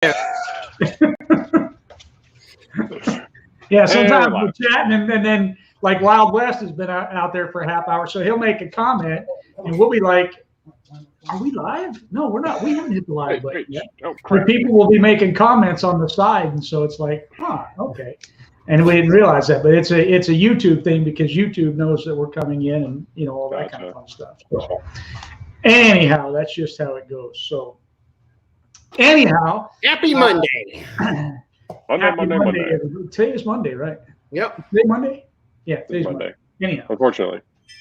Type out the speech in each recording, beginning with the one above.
Yeah, sometimes we're chatting, and then like Wild West has been out there for a half hour, so he'll make a comment, and we'll be like, "Are we live? No, we're not. We haven't hit the live button yet." But people will be making comments on the side, and so it's like, okay. And we didn't realize that, but it's a YouTube thing because YouTube knows that we're coming in, and all that kind of fun stuff. So, anyhow, that's just how it goes. So, anyhow, happy Monday. Monday. Today is Monday, right? Yep. Today Monday? Yeah, today's Monday. Anyhow. Unfortunately.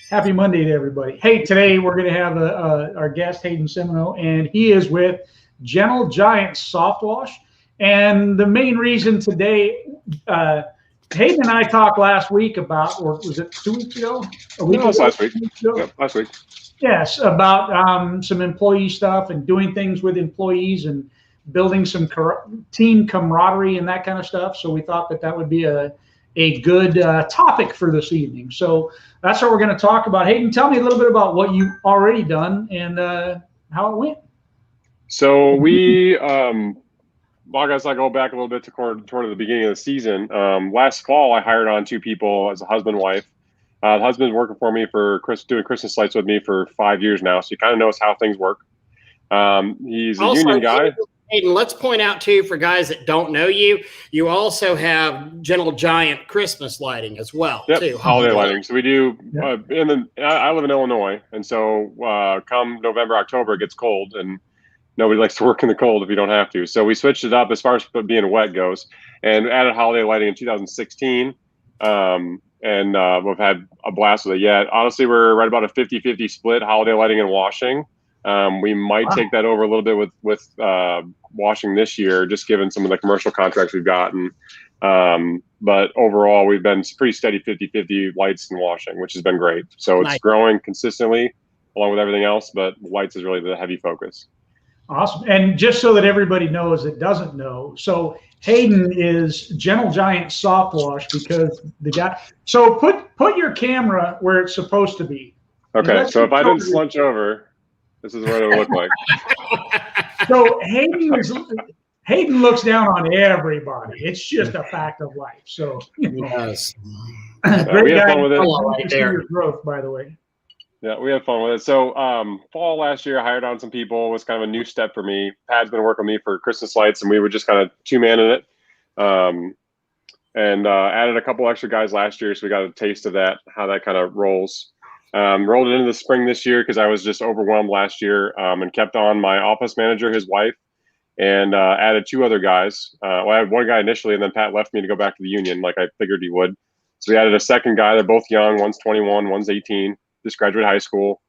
Happy Monday to everybody. Hey, today we're going to have our guest, Hayden Simonis, and he is with Gentle Giant Soft Wash. And the main reason today, Hayden and I talked last week about, or was it 2 weeks ago? Last week. Yep, last week. Yes, about some employee stuff and doing things with employees and building some team camaraderie and that kind of stuff. So we thought that would be a good topic for this evening. So that's what we're going to talk about. Hayden, tell me a little bit about what you've already done and how it went. So we, I guess I go back a little bit toward the beginning of the season. Last fall, I hired on 2 people as a husband and wife. The husband's working for me doing Christmas lights with me for 5 years now, so he kind of knows how things work. He's a union guy. Hayden, let's point out too, for guys that don't know you, you also have Gentle Giant Christmas lighting as well. Yep, too. Holiday lighting. So we do. I live in Illinois, and so come November, October, it gets cold, and nobody likes to work in the cold if you don't have to. So we switched it up as far as being wet goes, and added holiday lighting in 2016. And we've had a blast with it yet. Honestly, we're right about a 50-50 split, holiday lighting and washing. We might take that over a little bit with washing this year, just given some of the commercial contracts we've gotten. But overall, we've been pretty steady 50-50 lights and washing, which has been great. So it's growing consistently along with everything else, but lights is really the heavy focus. Awesome. And just so that everybody knows that doesn't know, so Hayden is Gentle Giant Soft Wash because the guy. So put your camera where it's supposed to be. Okay. So if I didn't slunch over, this is what it would look like. So Hayden looks down on everybody. It's just a fact of life. So yes. Great guy. Fun with it. Right there. Your growth, by the way. Yeah, we had fun with it. So fall last year, I hired on some people. It was kind of a new step for me. Pat's been working with me for Christmas lights, and we were just kind of 2-man-ing it. And added a couple extra guys last year, so we got a taste of that, how that kind of rolls. Rolled it into the spring this year because I was just overwhelmed last year, and kept on my office manager, his wife, and added 2 other guys. Well, I had 1 guy initially, and then Pat left me to go back to the union like I figured he would. So we added a second guy. They're both young. One's 21, one's 18. Just graduated high school.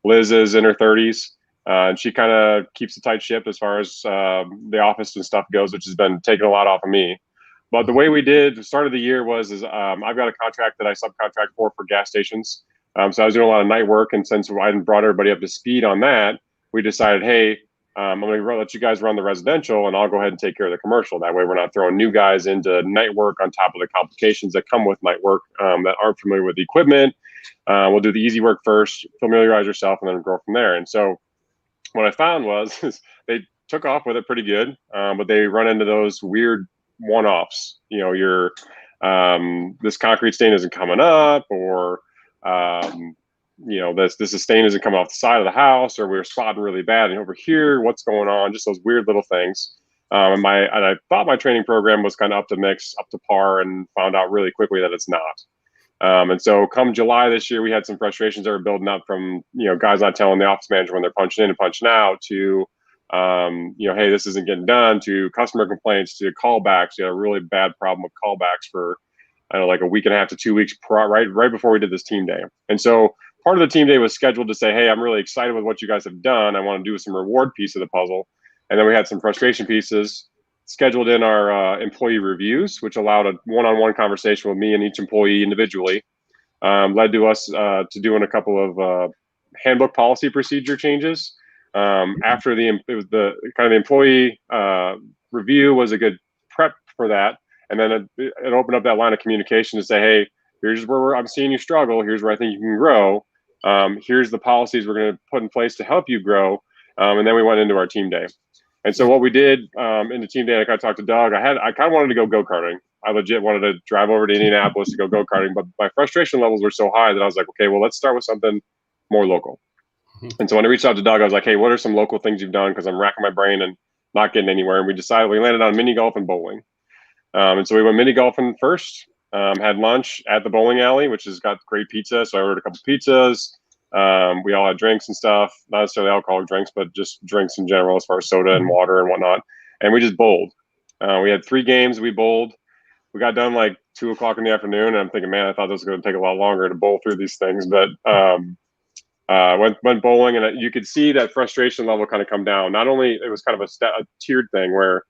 Liz is in her 30s, and she kind of keeps a tight ship as far as the office and stuff goes, which has been taking a lot off of me. But the way we did the start of the year was I've got a contract that I subcontract for gas stations. So I was doing a lot of night work, and since I hadn't brought everybody up to speed on that, we decided, hey, I'm going to let you guys run the residential, and I'll go ahead and take care of the commercial. That way we're not throwing new guys into night work on top of the complications that come with night work that aren't familiar with the equipment. We'll do the easy work first, familiarize yourself, and then grow from there. And so what I found was they took off with it pretty good, but they run into those weird one-offs. Your this concrete stain isn't coming up, or this stain isn't coming off the side of the house, or we're spotting really bad, and over here, what's going on? Just those weird little things. And I thought my training program was kind of up to par, and found out really quickly that it's not. And so come July this year, we had some frustrations that were building up from, guys not telling the office manager when they're punching in and punching out to, hey, this isn't getting done, to customer complaints, to callbacks. We had a really bad problem with callbacks for, like a week and a half to 2 weeks right before we did this team day. And so part of the team day was scheduled to say, hey, I'm really excited with what you guys have done. I want to do some reward piece of the puzzle. And then we had some frustration pieces scheduled in our employee reviews, which allowed a one-on-one conversation with me and each employee individually. Led to us to doing a couple of handbook policy procedure changes. After the employee review was a good prep for that, and then it opened up that line of communication to say, hey, here's where I'm seeing you struggle. Here's where I think you can grow. Here's the policies we're going to put in place to help you grow. And then we went into our team day. And so what we did in the team day, I kind of talked to Doug. I kind of wanted to go karting. I legit wanted to drive over to Indianapolis to go karting, but my frustration levels were so high that I was like, okay, well, let's start with something more local. And so when I reached out to Doug, I was like, hey, what are some local things you've done? Because I'm racking my brain and not getting anywhere. And we landed on mini golf and bowling. And so we went mini golfing first, had lunch at the bowling alley, which has got great pizza. So I ordered a couple pizzas. We all had drinks and stuff, not necessarily alcoholic drinks, but just drinks in general as far as soda and water and whatnot. And we just bowled. We had 3 games. We bowled. We got done like 2 o'clock in the afternoon. And I'm thinking, man, I thought this was going to take a lot longer to bowl through these things. But went bowling, and you could see that frustration level kind of come down. Not only it was kind of a tiered thing where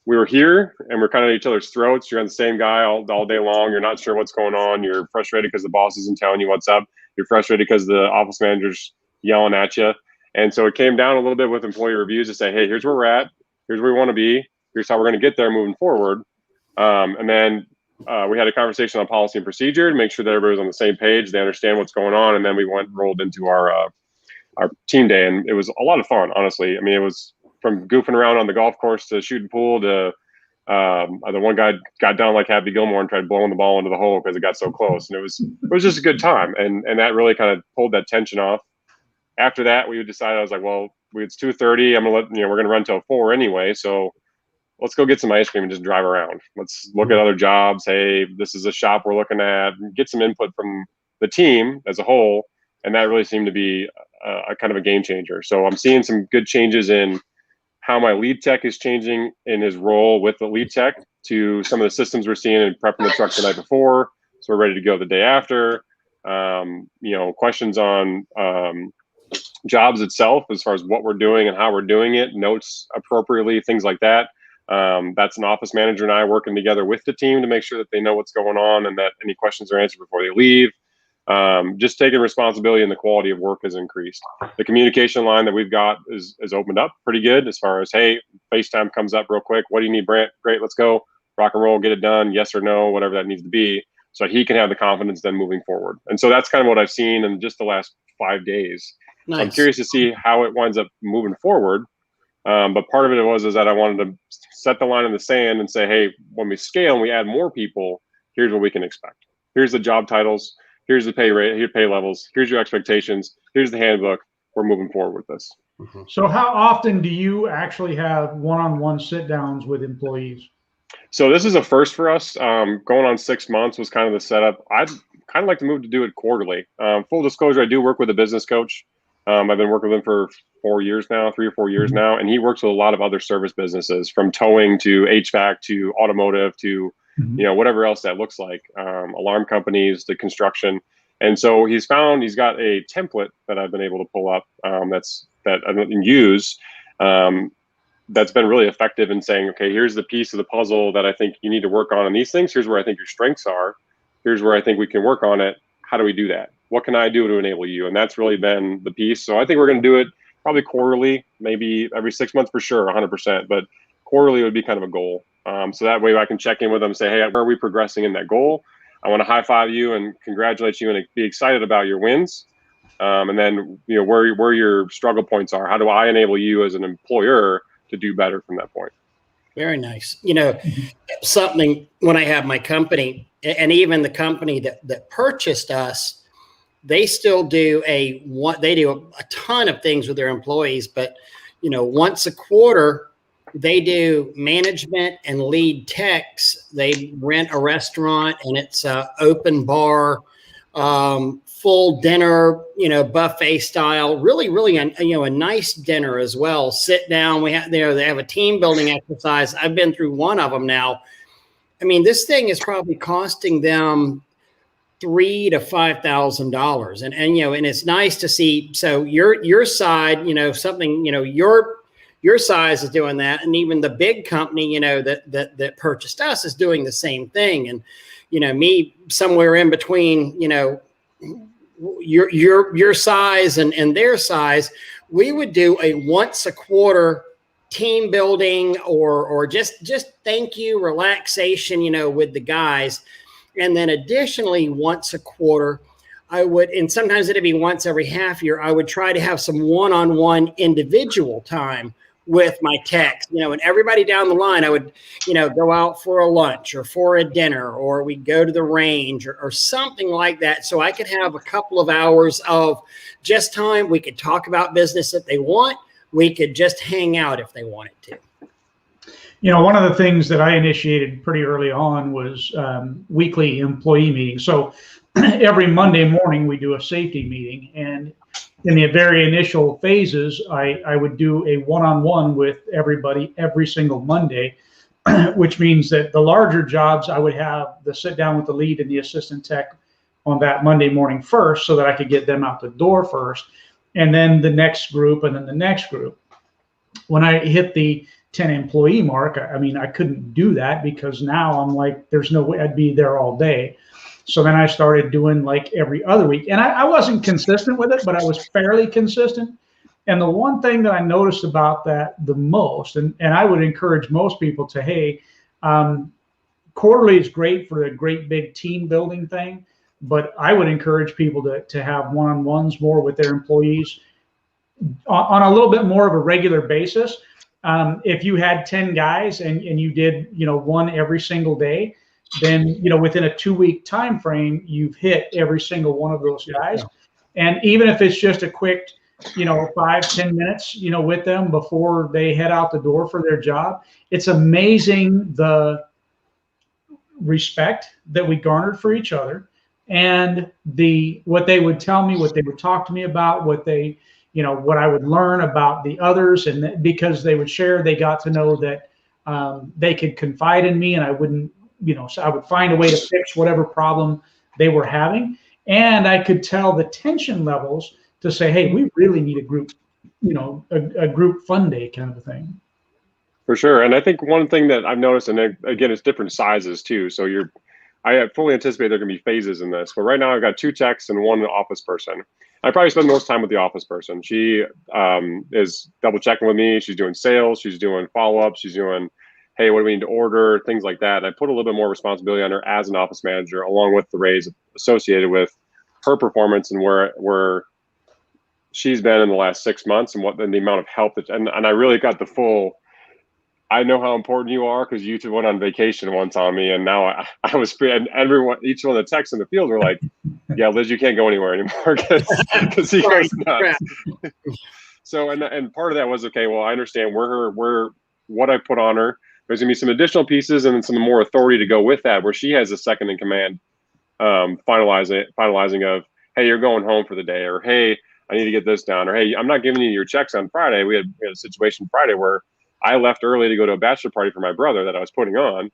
we were here and we're kind of at each other's throats. You're on the same guy all day long. You're not sure what's going on. You're frustrated because the boss isn't telling you what's up. You're frustrated because the office manager's yelling at you. And so it came down a little bit with employee reviews to say, hey, here's where we're at. Here's where we want to be. Here's how we're going to get there moving forward. And then we had a conversation on policy and procedure to make sure that everybody was on the same page. They understand what's going on. And then we rolled into our team day. And it was a lot of fun, honestly. I mean, it was from goofing around on the golf course to shooting pool to the one guy got down like Happy Gilmore and tried blowing the ball into the hole because it got so close. And it was just a good time. And that really kind of pulled that tension off. After that, we decided, I was like, well, it's 2:30. We're going to run till 4 anyway. So let's go get some ice cream and just drive around. Let's look at other jobs. Hey, this is a shop we're looking at. Get some input from the team as a whole. And that really seemed to be a kind of a game changer. So I'm seeing some good changes in how my lead tech is changing in his role with the lead tech to some of the systems we're seeing and prepping the truck the night before. So we're ready to go the day after. Questions on jobs itself as far as what we're doing and how we're doing it, notes appropriately, things like that. That's an office manager and I working together with the team to make sure that they know what's going on and that any questions are answered before they leave. Just taking responsibility and the quality of work has increased. The communication line that we've got is opened up pretty good as far as, hey, FaceTime comes up real quick. What do you need, Brant? Great, let's go. Rock and roll, get it done. Yes or no, whatever that needs to be. So he can have the confidence then moving forward. And so that's kind of what I've seen in just the last 5 days. Nice. So I'm curious to see how it winds up moving forward. But part of it is that I wanted to set the line in the sand and say, hey, when we scale and we add more people, here's what we can expect. Here's the job titles. Here's the pay rate. Here's pay levels. Here's your expectations. Here's the handbook. We're moving forward with this. So how often do you actually have one-on-one sit-downs with employees? So this is a first for us. Going on 6 months was kind of the setup. I'd kind of like to move to do it quarterly. Full disclosure, I do work with a business coach. I've been working with him for 4 years now, 3 or 4 years now, and he works with a lot of other service businesses, from towing to HVAC to automotive to whatever else that looks like, alarm companies to construction. And so he's got a template that I've been able to pull up that I can use. That's been really effective in saying, okay, here's the piece of the puzzle that I think you need to work on these things. Here's where I think your strengths are. Here's where I think we can work on it. How do we do that? What can I do to enable you? And that's really been the piece. So I think we're going to do it probably quarterly, maybe every 6 months for sure, 100%. But quarterly would be kind of a goal. So that way I can check in with them and say, hey, where are we progressing in that goal? I want to high five you and congratulate you and be excited about your wins. And then, where your struggle points are. How do I enable you as an employer to do better from that point? Very nice. Something when I have my company, and even the company that purchased us, they still do a ton of things with their employees, but once a quarter they do management and lead techs. They rent a restaurant and it's a open bar, full dinner, buffet style, really a nice dinner as well. Sit down. They have a team building exercise. I've been through one of them now. I mean, this thing is probably costing them $3,000 to $5,000, and it's nice to see. So your side, your size is doing that, and even the big company, that purchased us is doing the same thing. And me somewhere in between, your size and their size, we would do a once a quarter team building or just thank you relaxation, with the guys. And then additionally, once a quarter, I would, and sometimes it'd be once every half year, I would try to have some one-on-one individual time with my techs, and everybody down the line, I would, go out for a lunch or for a dinner, or we'd go to the range or something like that. So I could have a couple of hours of just time. We could talk about business if they want. We could just hang out if they wanted to. One of the things that I initiated pretty early on was weekly employee meetings. So every Monday morning we do a safety meeting, and in the very initial phases, I would do a one-on-one with everybody every single Monday, which means that the larger jobs, I would have the sit down with the lead and the assistant tech on that Monday morning first, so that I could get them out the door first, and then the next group, and then the next group. When I hit the 10 employee mark, I couldn't do that, because now I'm like, there's no way I'd be there all day. So then I started doing like every other week, and I wasn't consistent with it, but I was fairly consistent. And the one thing that I noticed about that the most, and I would encourage most people to, hey, quarterly is great for a great big team building thing, but I would encourage people to have one-on-ones more with their employees on a little bit more of a regular basis. If you had 10 guys and you did, one every single day, then, within a 2-week time frame, you've hit every single one of those guys. And even if it's just a quick, 5-10 minutes, with them before they head out the door for their job, it's amazing the respect that we garnered for each other, and what they would tell me, what they would talk to me about, what I would learn about the others. And because they would share, they got to know that they could confide in me, and I wouldn't, so I would find a way to fix whatever problem they were having. And I could tell the tension levels to say, hey, we really need a group, a group fun day kind of a thing. For sure. And I think one thing that I've noticed, and again, it's different sizes too. So I fully anticipate there are going to be phases in this. But right now I've got 2 techs and 1 office person. I probably spend most time with the office person. She is double checking with me. She's doing sales. She's doing follow-ups. She's doing, hey, what do we need to order? Things like that. And I put a little bit more responsibility on her as an office manager, along with the raise associated with her performance and where she's been in the last 6 months, and the amount of help and I really got the full, I know how important you are, because you two went on vacation once on me, and now I was free, and each one of the techs in the field were like, yeah, Liz, you can't go anywhere anymore because he goes nuts. So, and part of that was, okay, well, I understand what I put on her. There's gonna be some additional pieces and then some more authority to go with that, where she has a second in command, finalizing of, hey, you're going home for the day, or hey, I need to get this done, or hey, I'm not giving you your checks on Friday. We had a situation Friday where I left early to go to a bachelor party for my brother that I was putting on,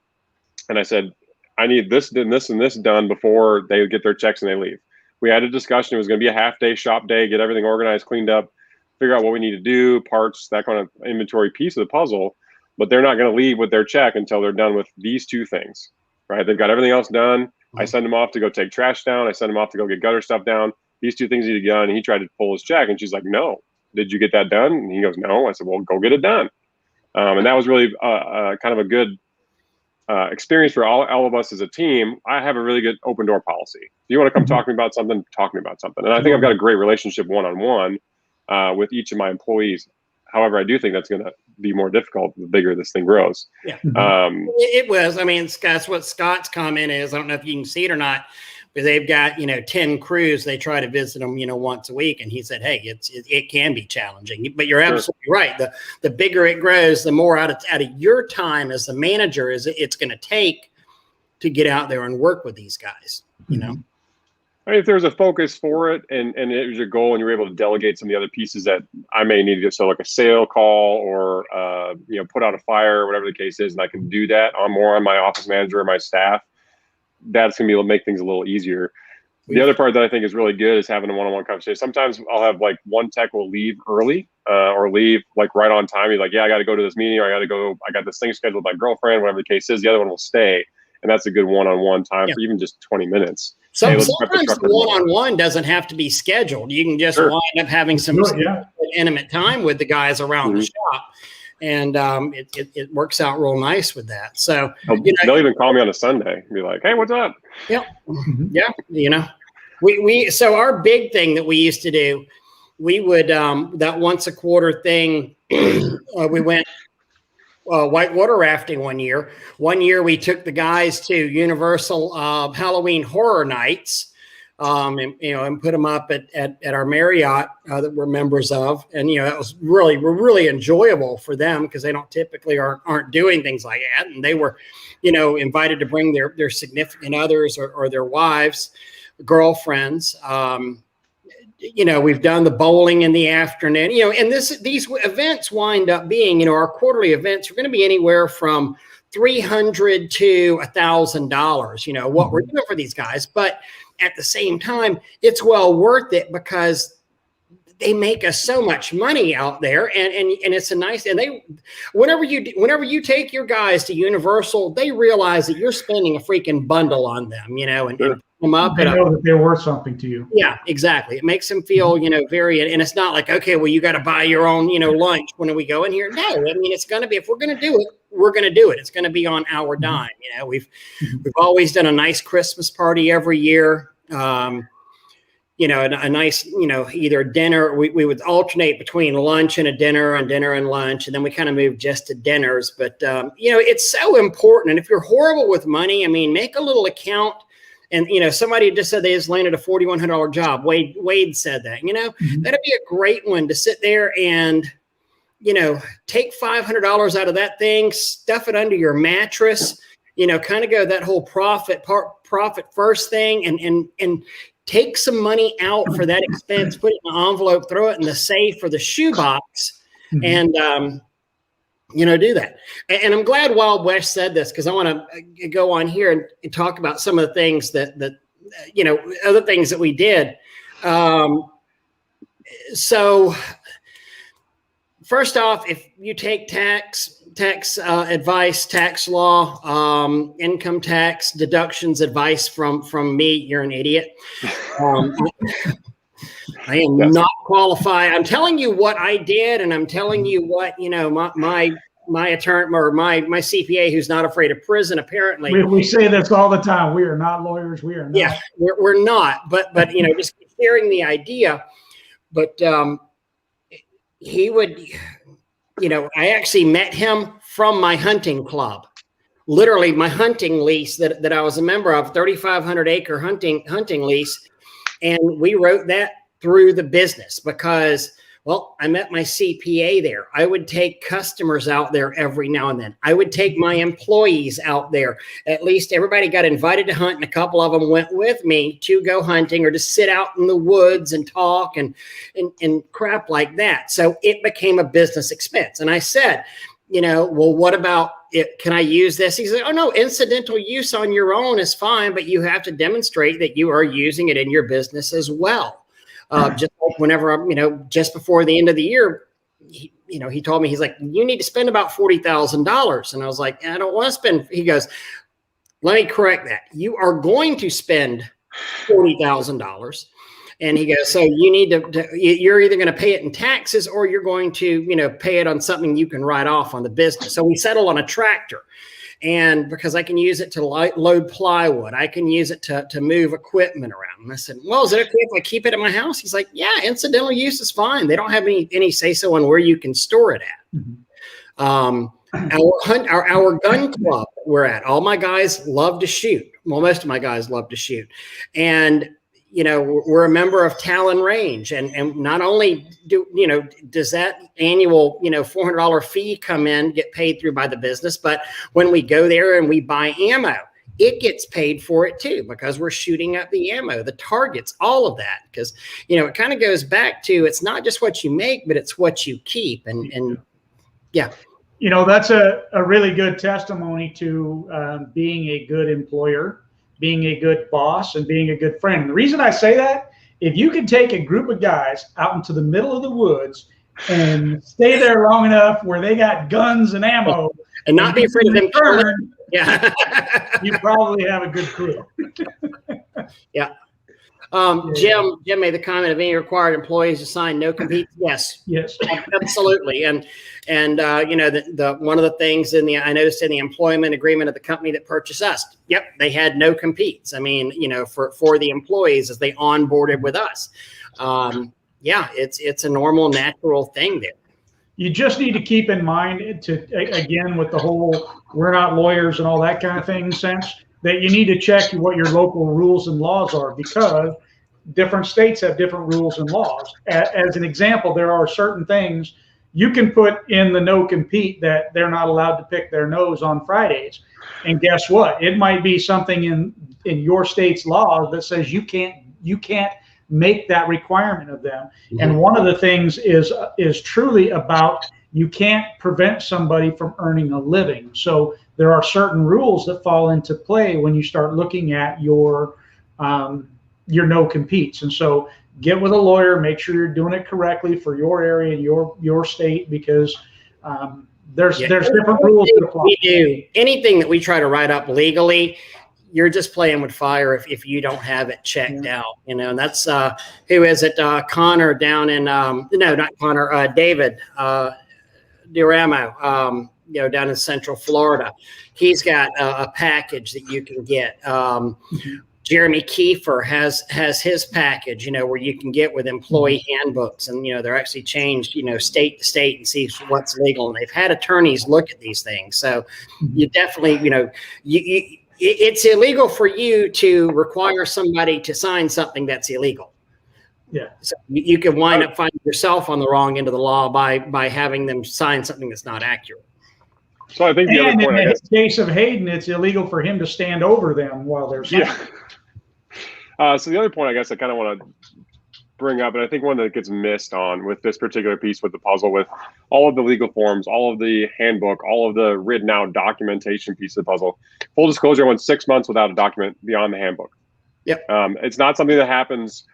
and I said, I need this and this and this done before they get their checks and they leave. We had a discussion. It was going to be a half-day shop day, get everything organized, cleaned up, figure out what we need to do, parts, that kind of inventory piece of the puzzle. But they're not going to leave with their check until they're done with these 2 things, right? They've got everything else done. I send them off to go take trash down. I send them off to go get gutter stuff down. These 2 things need to get done. And he tried to pull his check, and she's like, no. Did you get that done? And he goes, no. I said, well, go get it done. And that was really kind of a good experience for all of us as a team. I have a really good open door policy. If you want to come talk to me about something, talk to me about something. And I think I've got a great relationship one-on-one with each of my employees. However, I do think that's going to be more difficult the bigger this thing grows. Yeah, it was. I mean, that's what Scott's comment is. I don't know if you can see it or not, but they've got 10 crews. They try to visit them once a week, and he said, hey, it can be challenging. But you're absolutely right. The bigger it grows, the more out of your time as the manager it's going to take to get out there and work with these guys. I mean, if there's a focus for it and it was your goal, and you're able to delegate some of the other pieces that I may need to do, so like a sale call or put out a fire or whatever the case is, and I can do that on my office manager or my staff, that's going to make things a little easier. The other part that I think is really good is having a one-on-one conversation. Sometimes I'll have like one tech will leave early or leave like right on time. He's like, yeah, I got to go to this meeting, or I got this thing scheduled with my girlfriend, whatever the case is. The other one will stay. And that's a good one-on-one time for even just 20 minutes. Sometimes the one-on-one doesn't have to be scheduled. You can just wind up having some intimate time with the guys around the shop. And it works out real nice with that. So they'll even call me on a Sunday and be like, hey, what's up? Yeah. Yeah. So our big thing that we used to do, we would that once a quarter thing we went whitewater rafting one year. One year we took the guys to Universal Halloween Horror Nights, and put them up at our Marriott that we're members of. And, that was really enjoyable for them because they don't typically aren't doing things like that. And they were, invited to bring their significant others or their wives, girlfriends. We've done the bowling in the afternoon, and these events wind up being, our quarterly events are going to be anywhere from $300 to $1,000, what we're doing for these guys. But at the same time, it's well worth it because they make us so much money out there, and it's a nice, and whenever you take your guys to Universal, they realize that you're spending a freaking bundle on them, and Sure. Them up. They know that they're worth something to you. Yeah, exactly. It makes them feel, very, and it's not like, okay, well, you got to buy your own, lunch when we go in here. No, I mean, it's going to be, if we're going to do it, we're going to do it. It's going to be on our dime. We've always done a nice Christmas party every year. A nice, either dinner. We would alternate between lunch and a dinner and lunch. And then we kind of moved just to dinners. But, it's so important. And if you're horrible with money, I mean, make a little account. And, somebody just said they just landed a $4,100 job. Wade said that, that'd be a great one to sit there and, take $500 out of that thing, stuff it under your mattress, kind of go that whole profit first thing and take some money out for that expense, put it in an envelope, throw it in the safe or the shoebox, and, do that. And I'm glad Wild West said this because I want to go on here and talk about some of the things that other things that we did. So first off, if you take tax advice, tax law, income tax deductions advice from me, you're an idiot. I am not qualified. I'm telling you what I did, and I'm telling you what my attorney or my CPA, who's not afraid of prison, apparently. We say this all the time. We are not lawyers. We are not. Yeah, we're not. But just sharing the idea. But he would, I actually met him from my hunting club. Literally, my hunting lease that I was a member of, 3,500 acre hunting lease, and we wrote that through the business because, well, I met my CPA there. I would take customers out there every now and then. I would take my employees out there. At least everybody got invited to hunt, and a couple of them went with me to go hunting or to sit out in the woods and talk and crap like that. So it became a business expense. And I said, well, what about it? Can I use this? He said, oh, no, incidental use on your own is fine, but you have to demonstrate that you are using it in your business as well. Just like whenever I'm, just before the end of the year, he told me, he's like, you need to spend about $40,000. And I was like, I don't want to spend. He goes, let me correct that. You are going to spend $40,000. And he goes, so you need you're either going to pay it in taxes or you're going to, pay it on something you can write off on the business. So we settle on a tractor. And because I can use it to load plywood, I can use it to move equipment around. And I said, well, is it okay if I keep it at my house? He's like, yeah, incidental use is fine. They don't have any say-so on where you can store it at. Our gun club we're at, all my guys love to shoot. Well, most of my guys love to shoot. And we're a member of Talon Range, and not only does that annual, $400 fee come in, get paid through by the business, but when we go there and we buy ammo, it gets paid for it too, because we're shooting up the ammo, the targets, all of that. Because, it kind of goes back to, it's not just what you make, but it's what you keep. And yeah. That's a really good testimony to being a good employer, being a good boss, and being a good friend. And the reason I say that, if you can take a group of guys out into the middle of the woods and stay there long enough where they got guns and ammo and not be afraid of them turn, yeah, you probably have a good crew. Yeah. Jim made the comment of any required employees to sign no compete. Yes, absolutely. And the one of the things I noticed in the employment agreement of the company that purchased us, yep, they had no competes. I mean, for the employees as they onboarded with us. Yeah, it's a normal, natural thing there. you just need to keep in mind again, with the whole we're not lawyers and all that kind of thing sense, that you need to check what your local rules and laws are, because different states have different rules and laws. As an example, there are certain things you can put in the no compete that they're not allowed to pick their nose on Fridays. And guess what? It might be something in your state's law that says you can't make that requirement of them. Mm-hmm. And one of the things is truly about, you can't prevent somebody from earning a living. So there are certain rules that fall into play when you start looking at your no competes. And so get with a lawyer, make sure you're doing it correctly for your area and your state, because there's different rules that apply. We do anything that we try to write up legally, you're just playing with fire if you don't have it checked out, and that's who is it? Connor down in no, not Connor, David Duramo, down in Central Florida. He's got a package that you can get. Jeremy Kiefer has his package, where you can get with employee handbooks, and they're actually changed, state to state, and see what's legal. And they've had attorneys look at these things, so you definitely, it's illegal for you to require somebody to sign something that's illegal. Yeah. So you can wind up finding yourself on the wrong end of the law by having them sign something that's not accurate. So I think the other point, in the case of Hayden, it's illegal for him to stand over them while they're signing. Yeah. So the other point I guess I kind of want to bring up, and I think one that gets missed on with this particular piece with the puzzle, with all of the legal forms, all of the handbook, all of the written out documentation piece of the puzzle. Full disclosure, I went 6 months without a document beyond the handbook. Yep. It's not something that happens,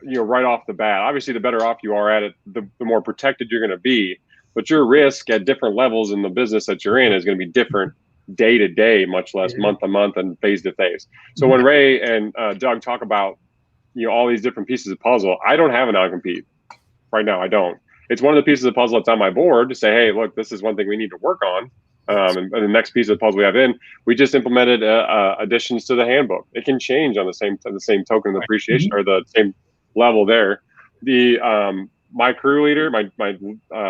right off the bat. Obviously, the better off you are at it, the more protected you're going to be. But your risk at different levels in the business that you're in is going to be different day to day, much less month to month and phase to phase. So when Ray and Doug talk about all these different pieces of puzzle, I don't have a non-compete right now. I don't. It's one of the pieces of puzzle that's on my board to say, hey, look, this is one thing we need to work on. And the next piece of the puzzle we have we just implemented additions to the handbook. It can change on the same token of appreciation, or the same level there. My crew leader, my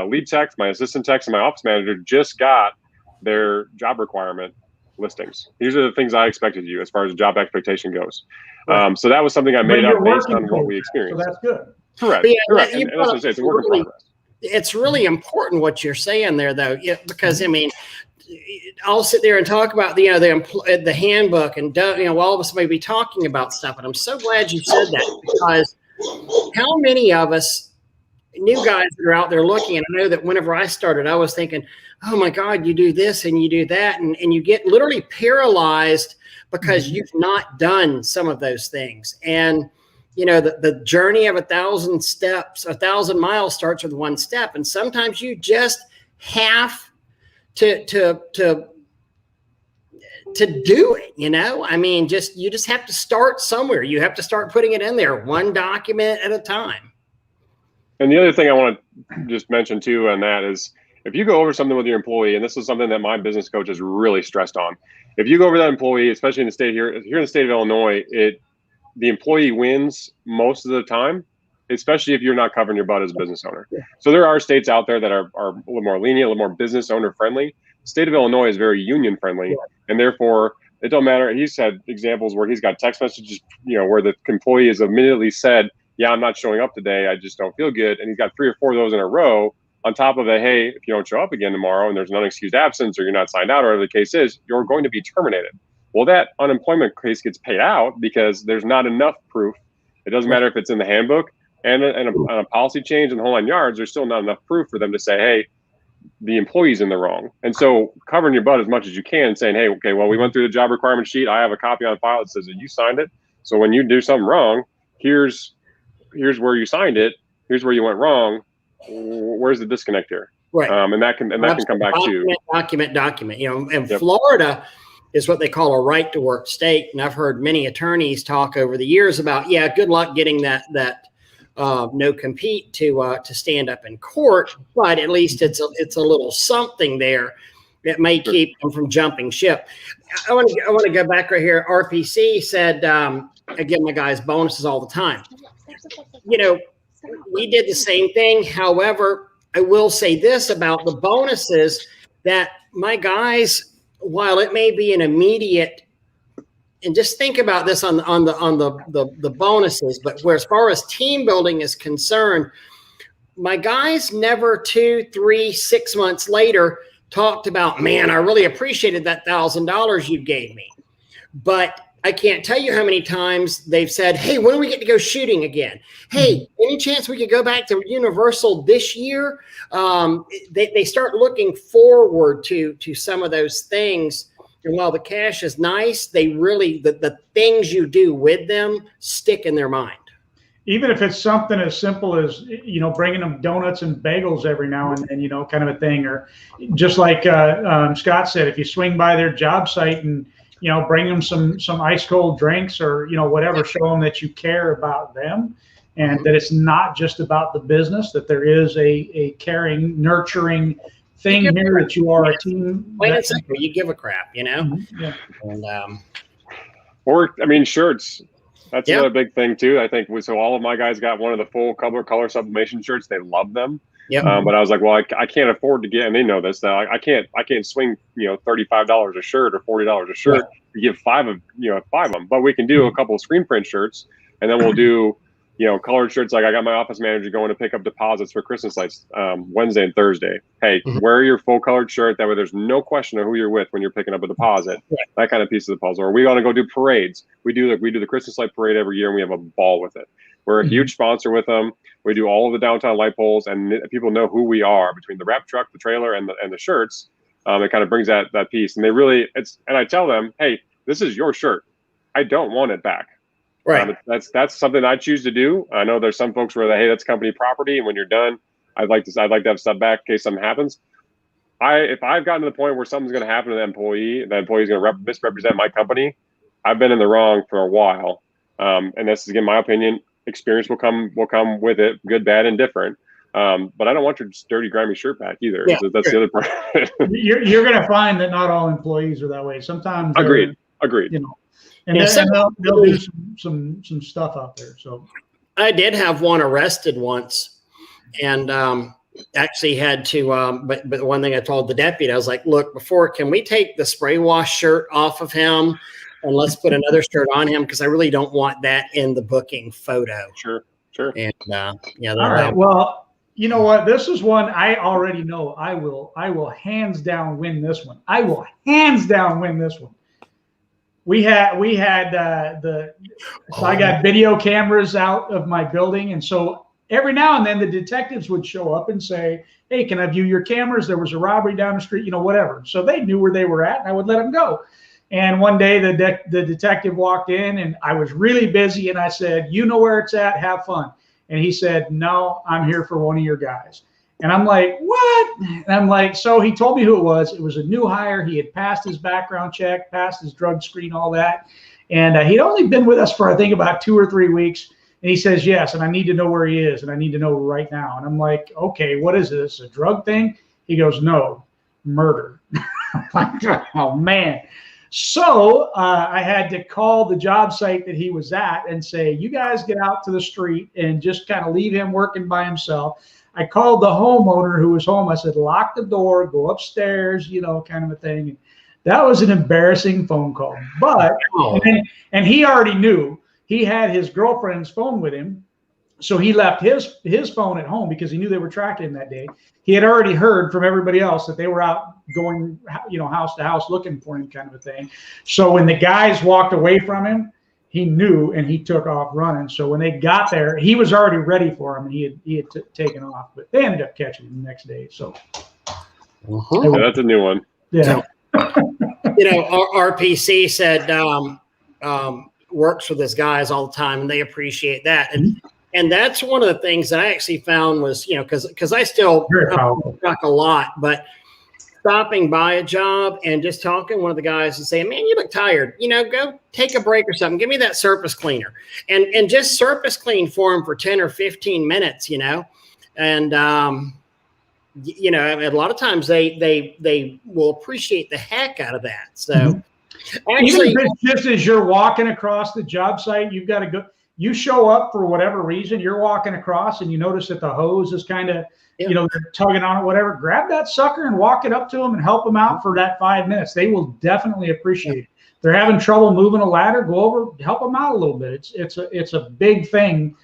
lead techs, my assistant techs, and my office manager just got their job requirement listings. These are the things I expected you as far as job expectation goes. Right. So that was something I made up based on what we experienced. So that's good. Correct. Correct. And that's what I say, it's a work in progress. It's really important what you're saying there, though, because I'll sit there and talk about the handbook, and all of us may be talking about stuff, and I'm so glad you said that, because how many of us new guys that are out there looking, and I know that whenever I started, I was thinking, oh my God, you do this and you do that, and you get literally paralyzed because you've not done some of those things. And the journey of 1,000 steps, 1,000 miles starts with one step, and sometimes you just have to do it. You just have to start somewhere. You have to start putting it in there, one document at a time. And the other thing I want to just mention too on that is, if you go over something with your employee, and this is something that my business coach is really stressed on, if you go over that employee, especially in the state here in the state of Illinois, the employee wins most of the time, especially if you're not covering your butt as a business owner. Yeah. So there are states out there that are a little more lenient, a little more business owner friendly. The state of Illinois is very union friendly, and therefore it don't matter. He's had examples where he's got text messages, where the employee has immediately said, yeah, I'm not showing up today, I just don't feel good. And he's got 3 or 4 of those in a row, on top of a, hey, if you don't show up again tomorrow and there's an unexcused absence, or you're not signed out, or whatever the case is, you're going to be terminated. Well, that unemployment case gets paid out because there's not enough proof. It doesn't matter if it's in the handbook and a policy change and the whole 9 yards, there's still not enough proof for them to say, hey, the employee's in the wrong. And so covering your butt as much as you can, saying, hey, okay, well, we went through the job requirement sheet. I have a copy on file that says that you signed it. So when you do something wrong, here's where you signed it. Here's where you went wrong. Where's the disconnect here? Right. And that can come back to document. And Florida is what they call a right to work state. And I've heard many attorneys talk over the years about, good luck getting that no compete to stand up in court, but at least it's a little something there that may keep them from jumping ship. I want to go back right here. RPC said, I give my guys bonuses all the time. We did the same thing. However, I will say this about the bonuses, that my guys, while it may be an immediate, and just think about this on the bonuses, but where as far as team building is concerned, my guys never 2, 3, 6 months later talked about, man, I really appreciated that $1,000 you gave me. But I can't tell you how many times they've said, hey, when do we get to go shooting again? Hey, any chance we could go back to Universal this year? They start looking forward to some of those things. And while the cash is nice, they really, the things you do with them stick in their mind. Even if it's something as simple as, bringing them donuts and bagels every now and then, kind of a thing. Or just like Scott said, if you swing by their job site and, bring them some ice cold drinks or, whatever, show them that you care about them and that it's not just about the business, that there is a caring, nurturing thing here, that you are a team. Wait a second, you give a crap, Yeah. And, shirts. That's another big thing too. I think so. All of my guys got one of the full color sublimation shirts. They love them. Yeah. But I was like, well, I can't afford to get, and they know this. That I can't swing $35 a shirt or $40 a shirt to give five of them. But we can do a couple of screen print shirts, and then we'll do colored shirts. Like I got my office manager going to pick up deposits for Christmas lights Wednesday and Thursday. Hey, wear your full colored shirt. That way there's no question of who you're with when you're picking up a deposit. That kind of piece of the puzzle. Or we want to go do parades. We do the Christmas light parade every year, and we have a ball with it. We're a huge sponsor with them. We do all of the downtown light poles, and people know who we are between the wrap truck, the trailer, and the shirts. It kind of brings that piece, and and I tell them, hey, this is your shirt. I don't want it back. Right. That's something I choose to do. I know there's some folks where hey, that's company property, and when you're done, I'd like to have stuff back in case something happens. If I've gotten to the point where something's going to happen to the employee is going to misrepresent my company, I've been in the wrong for a while. And this is, again, my opinion. Experience will come with it, good, bad, and different. But I don't want your dirty, grimy shirt back either. Yeah, that's the other part. You're going to find that not all employees are that way. Sometimes. Agreed. And then they'll do some stuff out there. So I did have one arrested once, and actually had to. But the one thing I told the deputy, I was like, "Look, can we take the spray wash shirt off of him, and let's put another shirt on him, because I really don't want that in the booking photo." Sure. And all right. Well, you know what? This is one I already know. I will hands down win this one. We had I got video cameras out of my building, and so every now and then the detectives would show up and say, hey, can I view your cameras? There was a robbery down the street, whatever. So they knew where they were at, and I would let them go. And one day the detective walked in, and I was really busy, and I said, you know where it's at, have fun. And he said, no, I'm here for one of your guys. And I'm like, what? And I'm like, so he told me who it was. It was a new hire. He had passed his background check, passed his drug screen, all that. And he'd only been with us for, I think, about 2 or 3 weeks. And he says, yes, and I need to know where he is, and I need to know right now. And I'm like, okay, what is this, a drug thing? He goes, no, murder. I'm like, oh, man. So I had to call the job site that he was at and say, you guys get out to the street and just kind of leave him working by himself. I called the homeowner who was home. I said, lock the door, go upstairs, kind of a thing. And that was an embarrassing phone call. But, and he already knew. He had his girlfriend's phone with him. So he left his phone at home because he knew they were tracking him that day. He had already heard from everybody else that they were out going, house to house looking for him, kind of a thing. So when the guys walked away from him, he knew, and he took off running. So when they got there, he was already ready for him, and he had taken off. But they ended up catching him the next day. So that's a new one. Yeah. RPC said works with his guys all the time, and they appreciate that. And that's one of the things that I actually found was, because I still talk a lot, but stopping by a job and just talking to one of the guys and saying, man, you look tired, go take a break or something. Give me that surface cleaner and just surface clean for him for 10 or 15 minutes, and, a lot of times they will appreciate the heck out of that. So actually, even if it's just as you're walking across the job site, you've got to go. you show up for whatever reason, you're walking across and you notice that the hose is kind of, you know, they're tugging on it, whatever, grab that sucker and walk it up to them and help them out for that 5 minutes. They will definitely appreciate it. They're having trouble moving a ladder, go over, help them out a little bit. It's a big thing.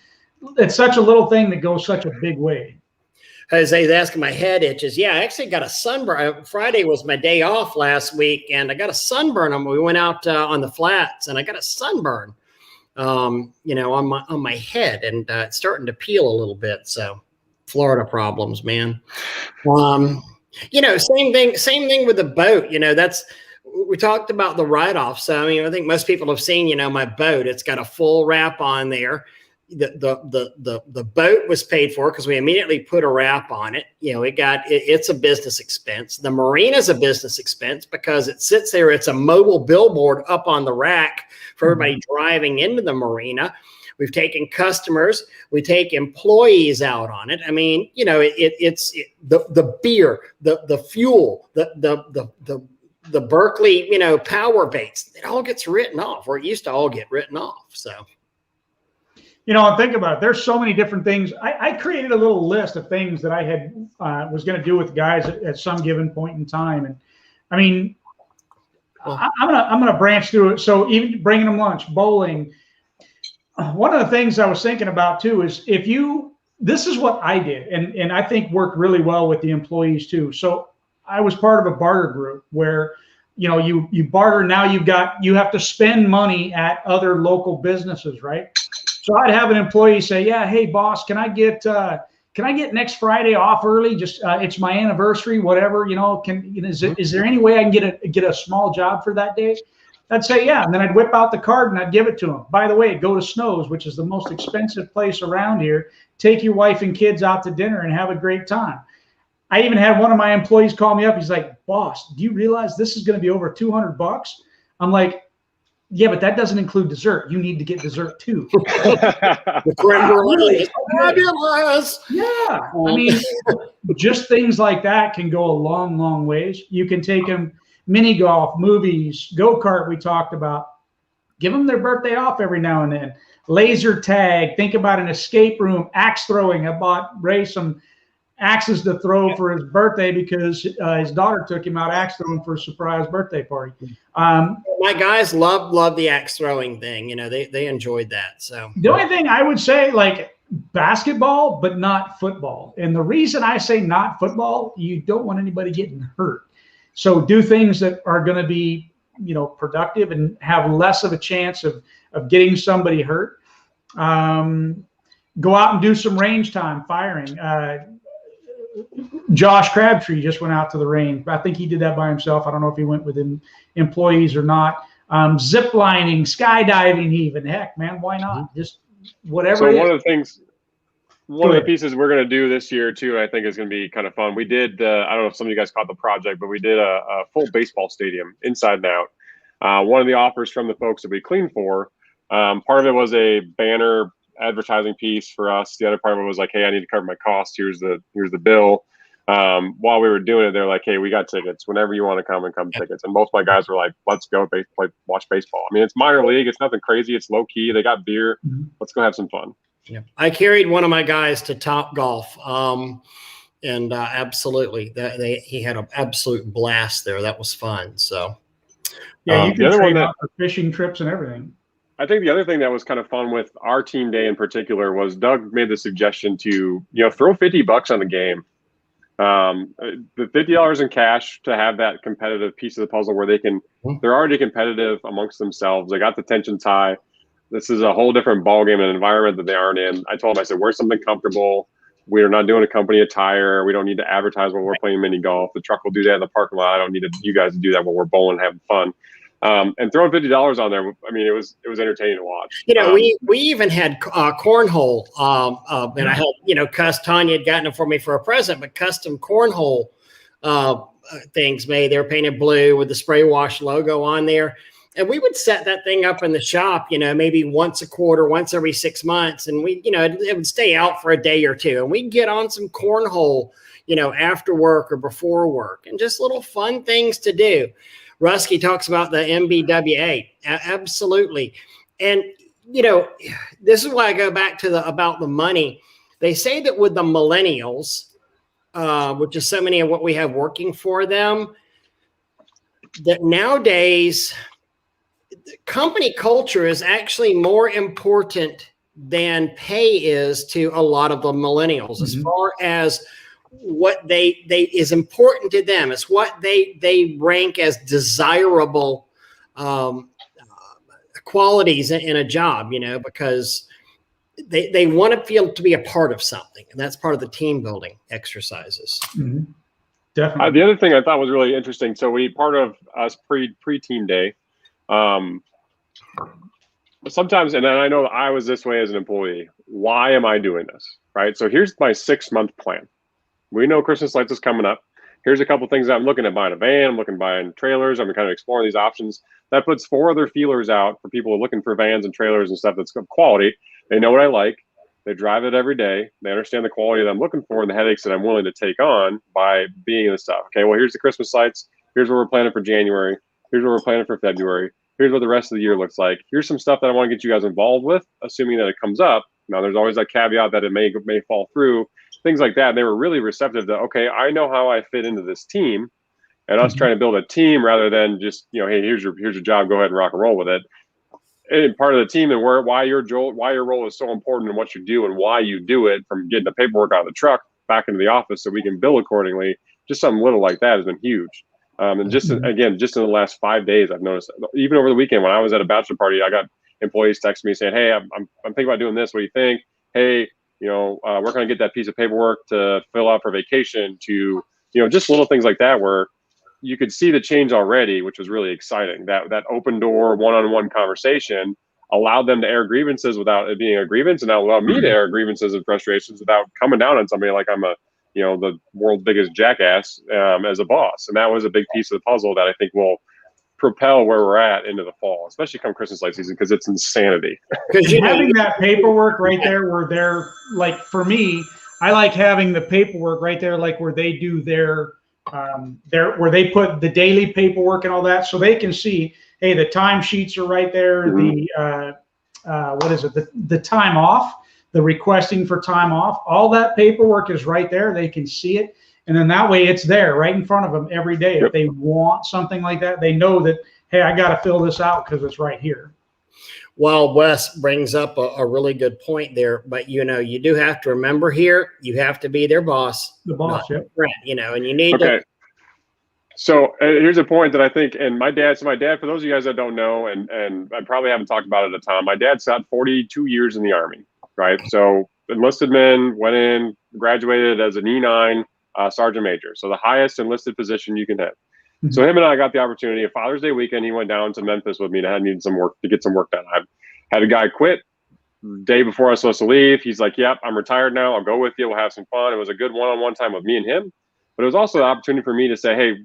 It's such a little thing that goes such a big way. Jose's asking, my head itches. Yeah, I actually got a sunburn. Friday was my day off last week, and I got a sunburn. We went out on the flats, and I got a sunburn, you know, on my head, and it's starting to peel a little bit. So, Florida problems, man. You know, same thing with the boat. You know, we talked about the write-off. So, I mean, I think most people have seen, you know, my boat. It's got a full wrap on there. The boat was paid for because we immediately put a wrap on it. You know, it's a business expense. The marina's a business expense because it sits there. It's a mobile billboard up on the rack for everybody driving into the marina. We've taken customers, we take employees out on it. I mean, you know, it's the beer, the fuel, the Berkeley, you know, power baits. It all gets written off, or it used to all get written off. So. You know, and think about it. There's so many different things. I created a little list of things that I had was going to do with guys at some given point in time. And I mean, I'm gonna branch through it. So even bringing them lunch, bowling. One of the things I was thinking about too is this is what I did, and I think worked really well with the employees too. So I was part of a barter group where, you know, you barter. Now you have to spend money at other local businesses, right? So I'd have an employee say, yeah, hey boss, can I get next Friday off early? Just it's my anniversary, whatever, you know, is there any way I can get a small job for that day? I'd say, yeah. And then I'd whip out the card and I'd give it to him. By the way, go to Snow's, which is the most expensive place around here. Take your wife and kids out to dinner and have a great time. I even had one of my employees call me up. He's like, boss, do you realize this is going to be over $200? I'm like, yeah, but that doesn't include dessert. You need to get dessert too. Fabulous. Yeah. I mean, just things like that can go a long, long ways. You can take them mini golf, movies, go-kart we talked about. Give them their birthday off every now and then. Laser tag. Think about an escape room. Axe throwing. I bought Ray some axes to throw for his birthday because his daughter took him out axe throwing for a surprise birthday party. My guys love the axe throwing thing. You know, they enjoyed that. So the only thing I would say, like basketball, but not football. And the reason I say not football, you don't want anybody getting hurt. So do things that are going to be, you know, productive and have less of a chance of getting somebody hurt. Go out and do some range time firing. Josh Crabtree just went out to the range. I think he did that by himself. I don't know if he went with employees or not. Zip lining, skydiving, even. Heck, man, why not? Just whatever. So one of the pieces we're going to do this year too, I think is going to be kind of fun. We did, I don't know if some of you guys caught the project, but we did a full baseball stadium inside and out. One of the offers from the folks that we cleaned for, part of it was a banner advertising piece for us. The other part of it was like, hey, I need to cover my costs. Here's the bill. While we were doing it, they're like, hey, we got tickets. Whenever you want to come tickets. And most of my guys were like, let's go watch baseball. I mean, it's minor league. It's nothing crazy. It's low key. They got beer. Let's go have some fun. Yeah. I carried one of my guys to Top Golf. And absolutely, he had an absolute blast there. That was fun. So yeah, you can trade out for fishing trips and everything. I think the other thing that was kind of fun with our team day in particular was Doug made the suggestion to, you know, throw $50 on the game. The $50 in cash to have that competitive piece of the puzzle where they're already competitive amongst themselves. They got the tensions high. This is a whole different ballgame and environment that they aren't in. I told them, I said, wear something comfortable. We're not doing a company attire. We don't need to advertise when we're playing mini golf. The truck will do that in the parking lot. I don't need you guys to do that when we're bowling and having fun. And throwing $50 on there, I mean, it was entertaining to watch. You know, we even had cornhole, and I helped, you know, Tanya had gotten it for me for a present, but custom cornhole things made. They were painted blue with the spray wash logo on there. And we would set that thing up in the shop, you know, maybe once a quarter, once every 6 months. And we, you know, it would stay out for a day or two. And we'd get on some cornhole, you know, after work or before work, and just little fun things to do. Rusky talks about the MBWA. Absolutely. And, you know, this is why I go back to about the money. They say that with the millennials, which is so many of what we have working for them, that nowadays company culture is actually more important than pay is to a lot of the millennials, as far as what they is important to them. It's what they rank as desirable qualities in a job, you know, because they want to feel to be a part of something, and that's part of the team building exercises. Definitely. The other thing I thought was really interesting. So part of us pre-team day, sometimes, and I know I was this way as an employee. Why am I doing this? Right. So here's my 6-month plan. We know Christmas lights is coming up. Here's a couple things I'm looking at buying a van. I'm looking at buying trailers. I'm kind of exploring these options. That puts 4 other feelers out for people looking for vans and trailers and stuff that's of quality. They know what I like. They drive it every day. They understand the quality that I'm looking for and the headaches that I'm willing to take on by being in this stuff. Okay, well, here's the Christmas lights. Here's what we're planning for January. Here's what we're planning for February. Here's what the rest of the year looks like. Here's some stuff that I want to get you guys involved with, assuming that it comes up. Now, there's always that caveat that it may fall through, things like that. And they were really receptive to, okay, I know how I fit into this team, and us trying to build a team rather than just, you know, hey, here's your job, go ahead and rock and roll with it. And part of the team and why your role is so important and what you do and why you do it, from getting the paperwork out of the truck back into the office so we can bill accordingly. Just something little like that has been huge. And just again, just in the last 5 days, I've noticed, even over the weekend when I was at a bachelor party, I got employees text me saying, hey, I'm thinking about doing this. What do you think? Hey, you know, we're going to get that piece of paperwork to fill out for vacation, to, you know, just little things like that where you could see the change already, which was really exciting. That open door, one-on-one conversation allowed them to air grievances without it being a grievance, and now allowed me to air grievances and frustrations without coming down on somebody like I'm the world's biggest jackass as a boss. And that was a big piece of the puzzle that I think will propel where we're at into the fall, especially come Christmas light season, because it's insanity. Because having that paperwork right there where they're like, for me, I like having the paperwork right there, like where they do their where they put the daily paperwork and all that, so they can see, hey, the time sheets are right there. The what is it? The time off, the requesting for time off, all that paperwork is right there. They can see it. And then that way it's there right in front of them every day. If they want something like that, they know that, hey, I got to fill this out because it's right here. Well, Wes brings up a really good point there, but you know, you do have to remember here, you have to be their boss. The boss, yeah. Friend, you know, and you need to. So here's a point that I think, and my dad, for those of you guys that don't know, and I probably haven't talked about it a ton, my dad sat 42 years in the Army, right? So enlisted men, went in, graduated as an E9 sergeant major. So the highest enlisted position you can have. So him and I got the opportunity. A Father's Day weekend, he went down to Memphis with me to get some work done. I had a guy quit day before I was supposed to leave. He's like, "Yep, I'm retired now. I'll go with you. We'll have some fun." It was a good one-on-one time with me and him. But it was also the opportunity for me to say, "Hey,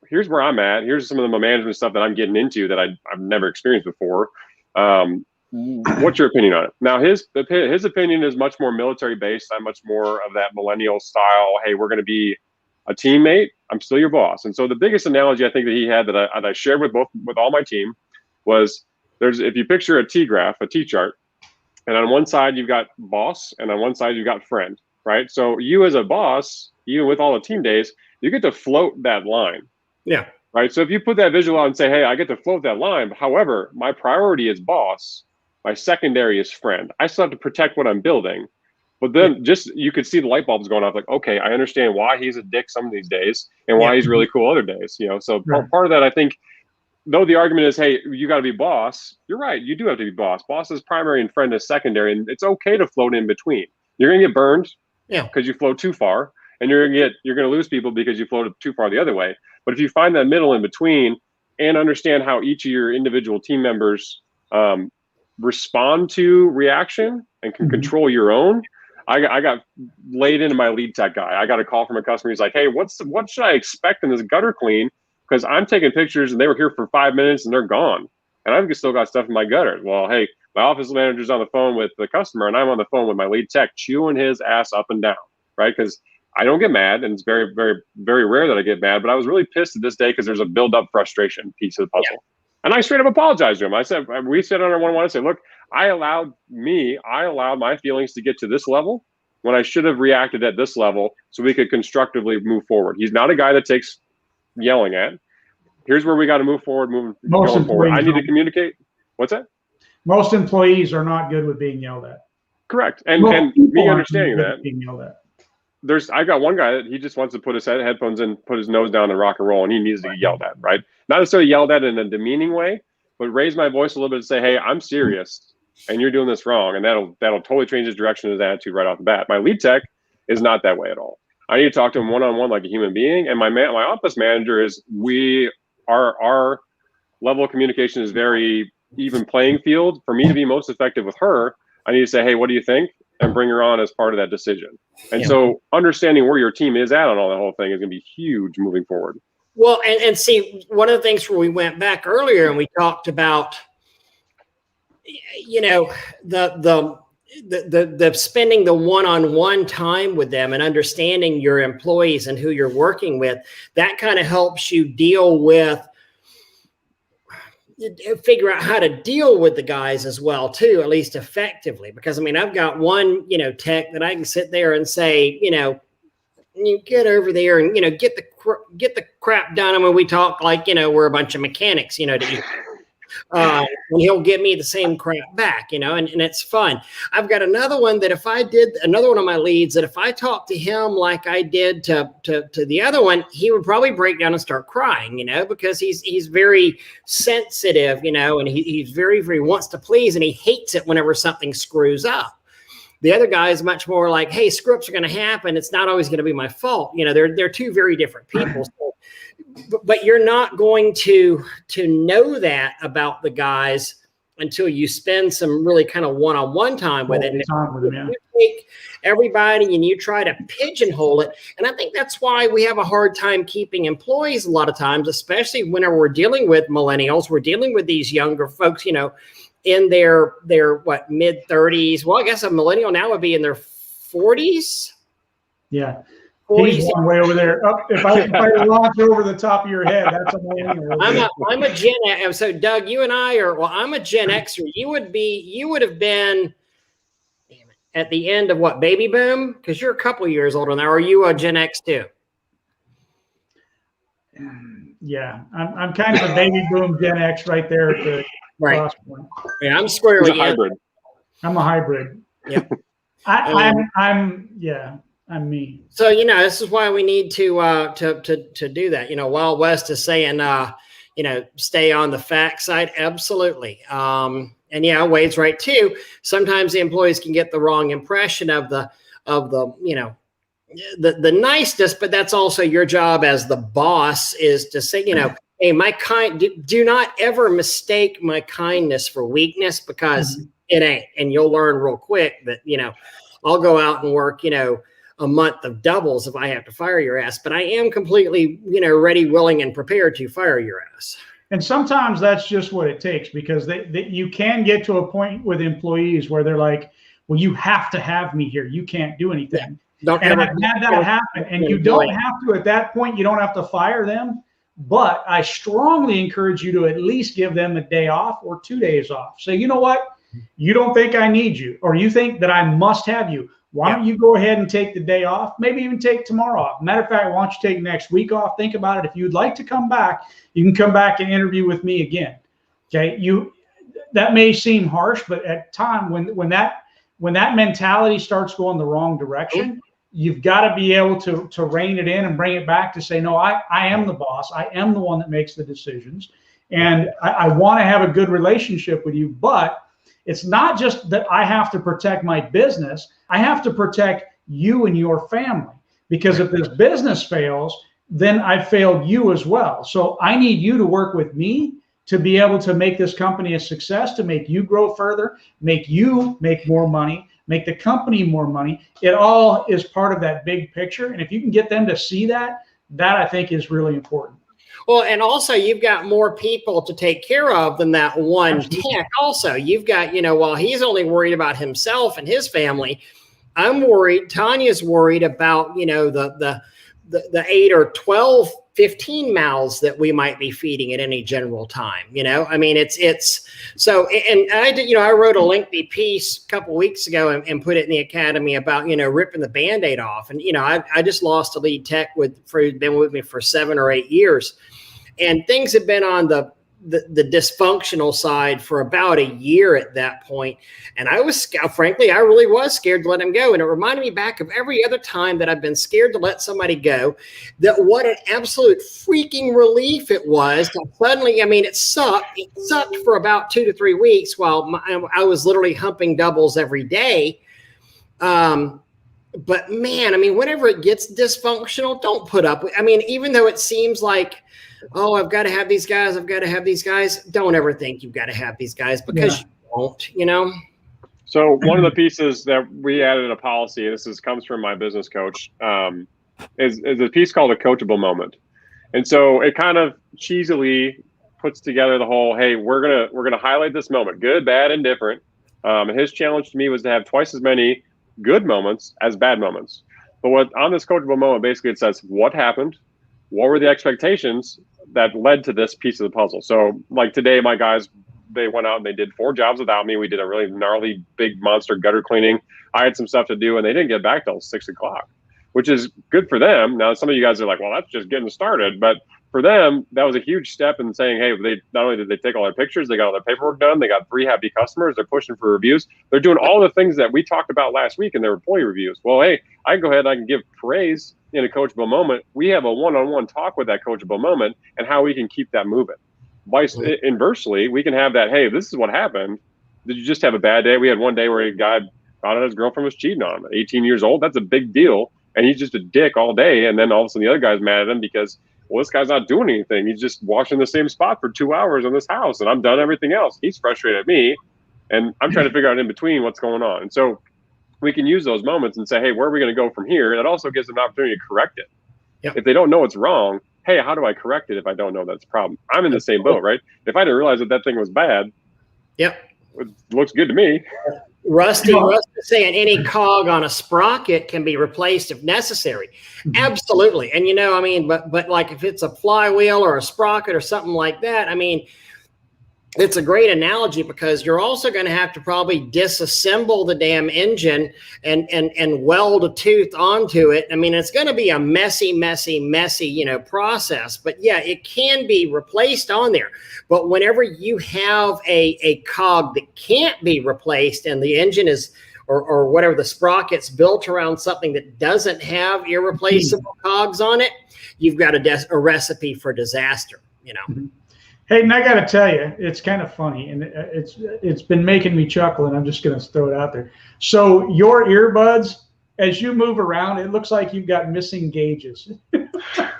here's where I'm at. Here's some of the management stuff that I'm getting into that I've never experienced before. What's your opinion on it?" Now, his opinion is much more military based. I'm much more of that millennial style. Hey, we're going to be a teammate. I'm still your boss. And so the biggest analogy I think that he had that I shared with all my team was, if you picture a T-graph, a T-chart, and on one side you've got boss, and on one side you've got friend, right? So you as a boss, even with all the team days, you get to float that line. Yeah. Right. So if you put that visual out and say, hey, I get to float that line. However, my priority is boss. My secondary is friend. I still have to protect what I'm building. But then you could see the light bulbs going off, like, okay, I understand why he's a dick some of these days and why he's really cool other days. You know, so part of that, I think, though the argument is, hey, you got to be boss. You're right. You do have to be boss. Boss is primary and friend is secondary. And it's okay to float in between. You're going to get burned because you float too far. And you're going to lose people because you floated too far the other way. But if you find that middle in between and understand how each of your individual team members respond to reaction and can control your own, I got laid into my lead tech guy. I got a call from a customer. He's like, hey, what should I expect in this gutter clean? Because I'm taking pictures and they were here for 5 minutes and they're gone. And I've still got stuff in my gutter. Well, hey, my office manager's on the phone with the customer and I'm on the phone with my lead tech chewing his ass up and down, right? Because I don't get mad, and it's very, very, very rare that I get mad. But I was really pissed at this day because there's a build-up frustration piece of the puzzle. And I straight up apologized to him. I said, we said on our one-on-one, I said, look, I allowed my feelings to get to this level when I should have reacted at this level so we could constructively move forward. He's not a guy that takes yelling at. Here's where we got to move forward, going forward. I need to communicate. What's that? Most employees are not good with being yelled at. Correct. And me understanding that. Being yelled at. I got one guy that he just wants to put his headphones in, put his nose down and rock and roll, and he needs to get yelled at, right? Not necessarily yelled at in a demeaning way, but raise my voice a little bit and say, hey, I'm serious and you're doing this wrong. And that'll totally change his direction, his attitude right off the bat. My lead tech is not that way at all. I need to talk to him one-on-one like a human being. And my office manager is our level of communication is very even playing field. For me to be most effective with her, I need to say, hey, what do you think? And bring her on as part of that decision. And so understanding where your team is at on all that whole thing is going to be huge moving forward. Well, and see, one of the things where we went back earlier and we talked about, the spending the one-on-one time with them and understanding your employees and who you're working with, that kind of helps you figure out how to deal with the guys as well too, at least effectively. Because I mean, I've got one, tech that I can sit there and say, you get over there and, get the crap done. I mean, we talk like, we're a bunch of mechanics, and he'll give me the same crap back, and it's fun. I've got another one that another one of my leads that if I talked to him like I did to the other one, he would probably break down and start crying, because he's very sensitive, and he's very, very wants to please, and he hates it whenever something screws up. The other guy is much more like, hey, screw ups are going to happen. It's not always going to be my fault. They're two very different people. So, but you're not going to know that about the guys until you spend some really kind of one-on-one time with it. You take everybody and you try to pigeonhole it. And I think that's why we have a hard time keeping employees a lot of times, especially whenever we're dealing with millennials. We're dealing with these younger folks, in their mid 30s. Well, I guess a millennial now would be in their 40s. Yeah. 40s. He's way over there. If I launch over the top of your head, that's a millennial. I'm a Gen X. So Doug, you and I I'm a Gen Xer. You would have been at the end of what, baby boom? Because you're a couple of years older now. Are you a Gen X too? Yeah, I'm kind of a baby boom Gen X right there at the right. Yeah, I'm squarely hybrid. I'm a hybrid. Yeah. I'm me. So, this is why we need to do that. Wild West is saying, stay on the fact side. Absolutely. And yeah, Wade's right too. Sometimes the employees can get the wrong impression of the niceness, but that's also your job as the boss is to say, hey, do not ever mistake my kindness for weakness, because it ain't. And you'll learn real quick that, I'll go out and work, a month of doubles if I have to fire your ass, but I am completely, ready, willing, and prepared to fire your ass. And sometimes that's just what it takes, because you can get to a point with employees where they're like, well, you have to have me here. You can't do anything. Yeah. And I've had that happen. And you don't have to, at that point, you don't have to fire them. But I strongly encourage you to at least give them a day off or 2 days off. So you know what? You don't think I need you, or you think that I must have you. Why don't you go ahead and take the day off? Maybe even take tomorrow off. Matter of fact, why don't you take next week off? Think about it. If you'd like to come back, you can come back and interview with me again. Okay. That may seem harsh, but at time when that mentality starts going the wrong direction, you've got to be able to rein it in and bring it back to say, no, I am the boss. I am the one that makes the decisions. And I want to have a good relationship with you, but it's not just that I have to protect my business. I have to protect you and your family, because if this business fails, then I failed you as well. So I need you to work with me to be able to make this company a success, to make you grow further, make you make more money, make the company more money. It all is part of that big picture. And if you can get them to see that I think is really important. Well, and also you've got more people to take care of than that one tech. Also, you've got, while he's only worried about himself and his family, I'm worried. Tanya's worried about, the 8 or 12 15 mouths that we might be feeding at any general time. I mean, it's so, and I did, I wrote a lengthy piece a couple of weeks ago and put it in the academy about, ripping the Band-Aid off. And, I just lost a lead tech who'd been with me for 7 or 8 years, and things have been on the dysfunctional side for about a year at that point. And I really was scared to let him go. And it reminded me back of every other time that I've been scared to let somebody go, that what an absolute freaking relief it was to suddenly, I mean, it sucked for about 2 to 3 weeks while I was literally humping doubles every day. But man, I mean, whenever it gets dysfunctional, don't put up with, I mean, even though it seems like, oh, I've got to have these guys, don't ever think you've got to have these guys, because you won't, So one of the pieces that we added in a policy, comes from my business coach, is a piece called a coachable moment. And so it kind of cheesily puts together the whole, hey, we're gonna highlight this moment, good, bad, and different. And his challenge to me was to have twice as many good moments as bad moments. But on this coachable moment, basically it says what happened, what were the expectations that led to this piece of the puzzle. So like today, my guys, they went out and they did 4 jobs without me. We did a really gnarly, big monster gutter cleaning. I had some stuff to do, and they didn't get back till 6 o'clock, which is good for them. Now, some of you guys are like, well, that's just getting started. But for them, that was a huge step in saying, hey, they not only did they take all their pictures, they got all their paperwork done, they got 3 happy customers, they're pushing for reviews. They're doing all the things that we talked about last week in their employee reviews. Well, hey, I can go ahead and I can give praise in a coachable moment. We have a one-on-one talk with that coachable moment and how we can keep that moving. Inversely, we can have that, hey, this is what happened. Did you just have a bad day? We had one day where a guy found out his girlfriend was cheating on him at 18 years old. That's a big deal. And he's just a dick all day. And then all of a sudden the other guy's mad at him because, well, this guy's not doing anything. He's just washing the same spot for 2 hours in this house, and I'm done everything else. He's frustrated at me, and I'm trying to figure out in between what's going on. And so we can use those moments and say, hey, where are we going to go from here? And it also gives them an opportunity to correct it. Yep. If they don't know what's wrong, hey, how do I correct it if I don't know that's a problem? I'm in the same boat, right? If I didn't realize that thing was bad, yep, it looks good to me. Rusty saying any cog on a sprocket can be replaced if necessary. Absolutely. And I mean, but like if it's a flywheel or a sprocket or something like that, I mean, it's a great analogy because you're also going to have to probably disassemble the damn engine and weld a tooth onto it. I mean, it's going to be a messy, process. But yeah, it can be replaced on there. But whenever you have a cog that can't be replaced and the engine is or whatever, the sprocket's built around something that doesn't have irreplaceable cogs on it, you've got a recipe for disaster, Hey, and I got to tell you, it's kind of funny, and it's been making me chuckle, and I'm just going to throw it out there. So your earbuds, as you move around, it looks like you've got missing gauges. It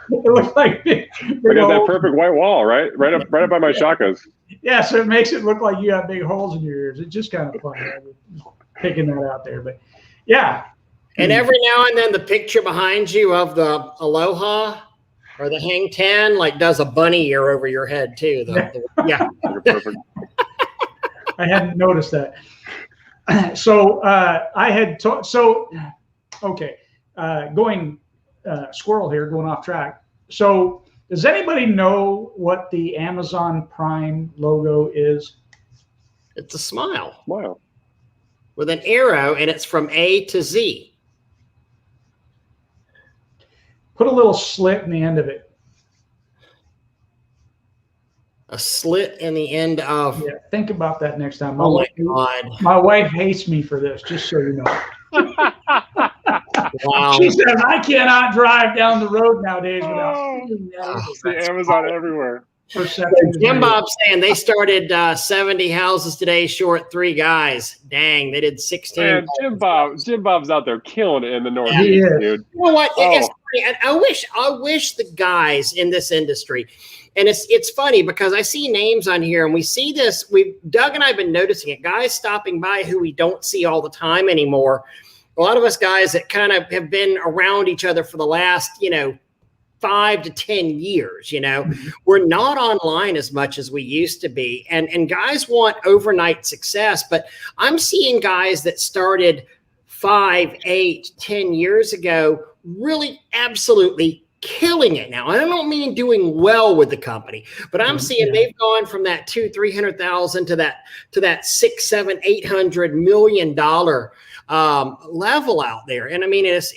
looks like I got that perfect white wall, right up by my shotguns. Yeah, so it makes it look like you have big holes in your ears. It's just kind of funny. I'm picking that out there, but yeah. And every now and then, the picture behind you of the Aloha or the Hang 10 like does a bunny ear over your head too. Yeah. Perfect. I hadn't noticed that. So I had going squirrel here, going off track. So does anybody know what the Amazon Prime logo is? It's a smile. Wow. With an arrow, and it's from A to Z. Put a little slit in the end of it. A slit in the end of. Yeah, think about that next time. My God. My wife hates me for this, just so you know. Wow. She says I cannot drive down the road nowadays without seeing the Amazon everywhere. Jim Bob's saying they started 70 houses today, short 3 guys. Dang, they did 16. Man, Jim Bob's out there killing it in the Northeast, dude. You know what? I wish the guys in this industry, and it's funny because I see names on here and we see this. Doug and I have been noticing it. Guys stopping by who we don't see all the time anymore. A lot of us guys that kind of have been around each other for the last, 5 to 10 years, we're not online as much as we used to be. And guys want overnight success, but I'm seeing guys that started 5, 8, 10 years ago really absolutely killing it now. And I don't mean doing well with the company, but I'm seeing they've gone from that $200,000-300,000 to that $600, $700, $800 million level out there. And I mean, it's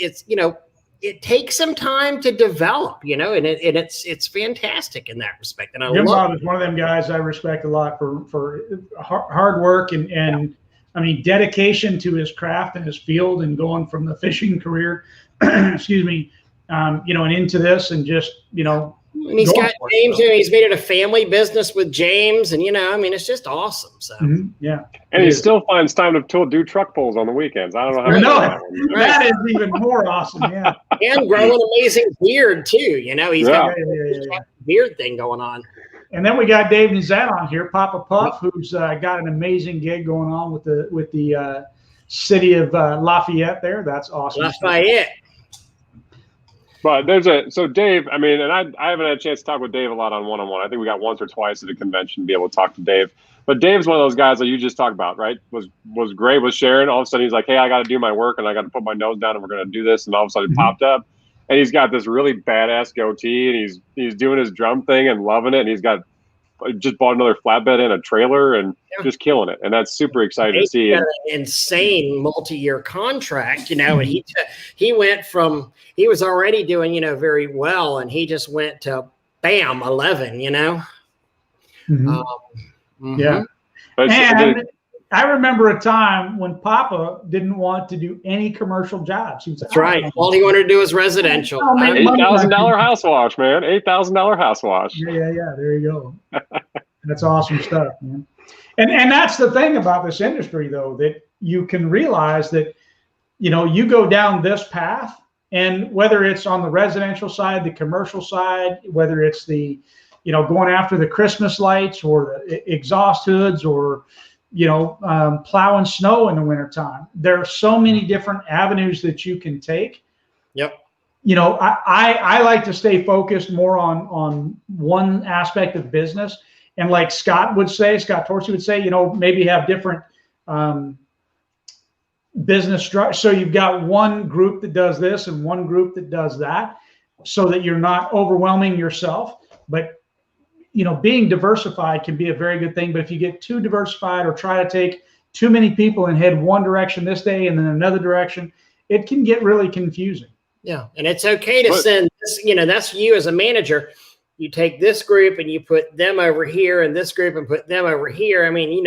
it takes some time to develop, and it's fantastic in that respect. And Jim Bob is one of them guys I respect a lot for hard work and I mean, dedication to his craft and his field, and going from the fishing career, excuse me, and into this, and just, and he's got James, he's made it a family business with James, and I mean, it's just awesome. So yeah, and he still finds time to do truck pulls on the weekends. I don't know how. That is even more awesome. Yeah, and grow an amazing beard too. He's got a beard thing going on. And then we got Dave Nizet on here, Papa Puff, who's got an amazing gig going on with the city of Lafayette. That's awesome. Lafayette. But so Dave, I mean, and I haven't had a chance to talk with Dave a lot on one-on-one. I think we got once or twice at a convention to be able to talk to Dave. But Dave's one of those guys that you just talked about, right? Was great with Sharon. All of a sudden he's like, hey, I got to do my work and I got to put my nose down and we're going to do this. And all of a sudden it popped up, and he's got this really badass goatee, and he's doing his drum thing and loving it. And he's just bought another flatbed and a trailer and just killing it. And that's super exciting to see. Got an insane multi-year contract, and he went from, he was already doing, very well, and he just went to 11, Yeah. And I remember a time when Papa didn't want to do any commercial jobs. That's right. All he wanted to do was residential. $8,000 house wash, man. $8,000 house wash. Yeah. There you go. That's awesome stuff, man. And that's the thing about this industry, though, that you can realize that, you go down this path, and whether it's on the residential side, the commercial side, whether it's the, going after the Christmas lights or the exhaust hoods, or plowing snow in the wintertime. There are so many different avenues that you can take. Yep. I like to stay focused more on one aspect of business. And like Scott Torcy would say, maybe have different business structure. So you've got one group that does this and one group that does that, so that you're not overwhelming yourself. But being diversified can be a very good thing. But if you get too diversified or try to take too many people and head one direction this day and then another direction, it can get really confusing. Yeah. And it's okay to send this, that's you as a manager. You take this group and you put them over here, and this group and put them over here. I mean,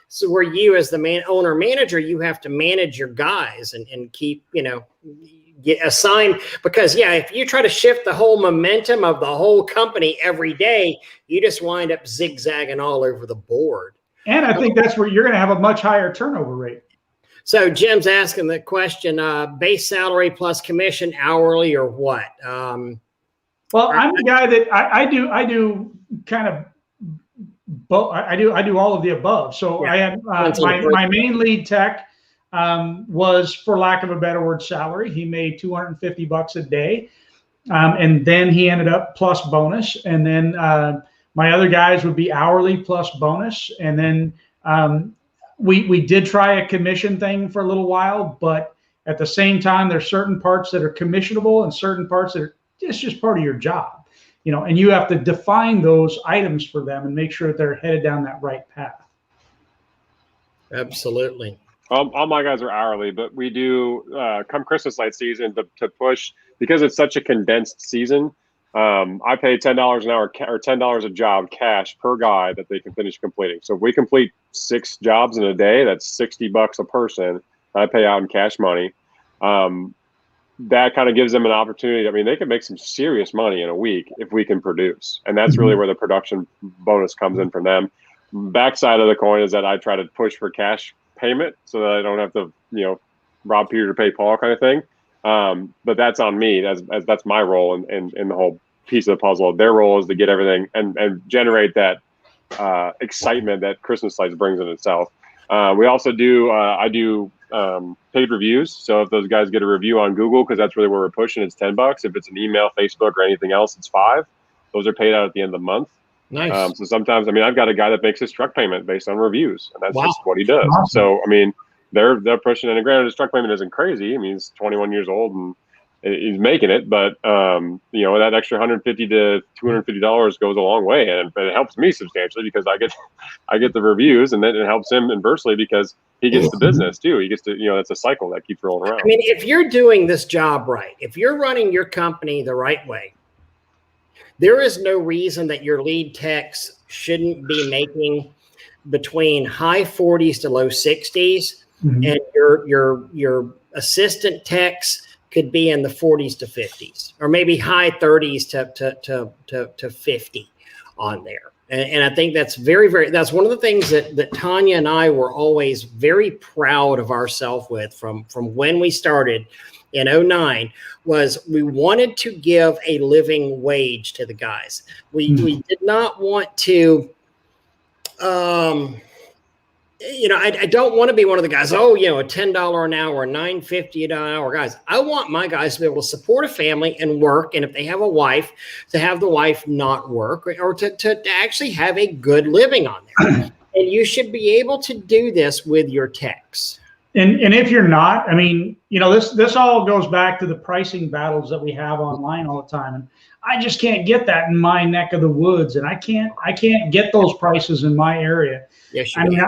so where you as the owner manager, you have to manage your guys and keep, get assigned, because if you try to shift the whole momentum of the whole company every day, you just wind up zigzagging all over the board. And I think that's where you're going to have a much higher turnover rate. So Jim's asking the question, base salary plus commission, hourly, or what? Well, I'm the guy that I do kind of both. I do all of the above. So I had my main lead tech was, for lack of a better word, salary. He made $250 a day. And then he ended up plus bonus. And then my other guys would be hourly plus bonus. And then we did try a commission thing for a little while, but at the same time, there's certain parts that are commissionable and certain parts that are just part of your job, and you have to define those items for them and make sure that they're headed down that right path. Absolutely. All my guys are hourly, but we do come Christmas light season to push, because it's such a condensed season. I pay $10 an hour or $10 a job cash per guy that they can finish completing. So if we complete 6 jobs in a day, that's $60 a person. I pay out in cash money. That kind of gives them an opportunity. I mean, they can make some serious money in a week if we can produce. And that's really where the production bonus comes in from them. Backside of the coin is that I try to push for cash payment so that I don't have to, rob Peter to pay Paul kind of thing. But that's on me, as that's my role in the whole piece of the puzzle. Their role is to get everything and generate that excitement that Christmas lights brings in itself. We also do, I do paid reviews. So if those guys get a review on Google, because that's really where we're pushing, it's $10. If it's an email, Facebook, or anything else, it's $5. Those are paid out at the end of the month. Nice. So sometimes, I've got a guy that makes his truck payment based on reviews, and that's just what he does. Awesome. So, they're pushing, and granted, his truck payment isn't crazy. He's 21 years old, and he's making it, but you know, that extra $150 to $250 goes a long way, and it helps me substantially because I get the reviews, and then it helps him inversely because he gets the business too. He gets to, you know, that's a cycle that keeps rolling around. I mean, if you're doing this job right, if you're running your company the right way, there is no reason that your lead techs shouldn't be making between high 40s to low 60s, and your assistant techs could be in the 40s to 50s, or maybe high 30s to 50 on there. And I think that's that's one of the things that Tanya and I were always very proud of ourselves with from when we started in 2009, was we wanted to give a living wage to the guys. We did not want to, you know, I don't want to be one of the guys, oh, you know, a $10 an hour, $9.50 an hour guys. I want my guys to be able to support a family and work. And if they have a wife, to have the wife not work, or to actually have a good living on there. And you should be able to do this with your techs. And if you're not, I mean, you know, this all goes back to the pricing battles that we have online all the time. And I just can't get that in my neck of the woods. And I can't get those prices in my area. Yes, I mean,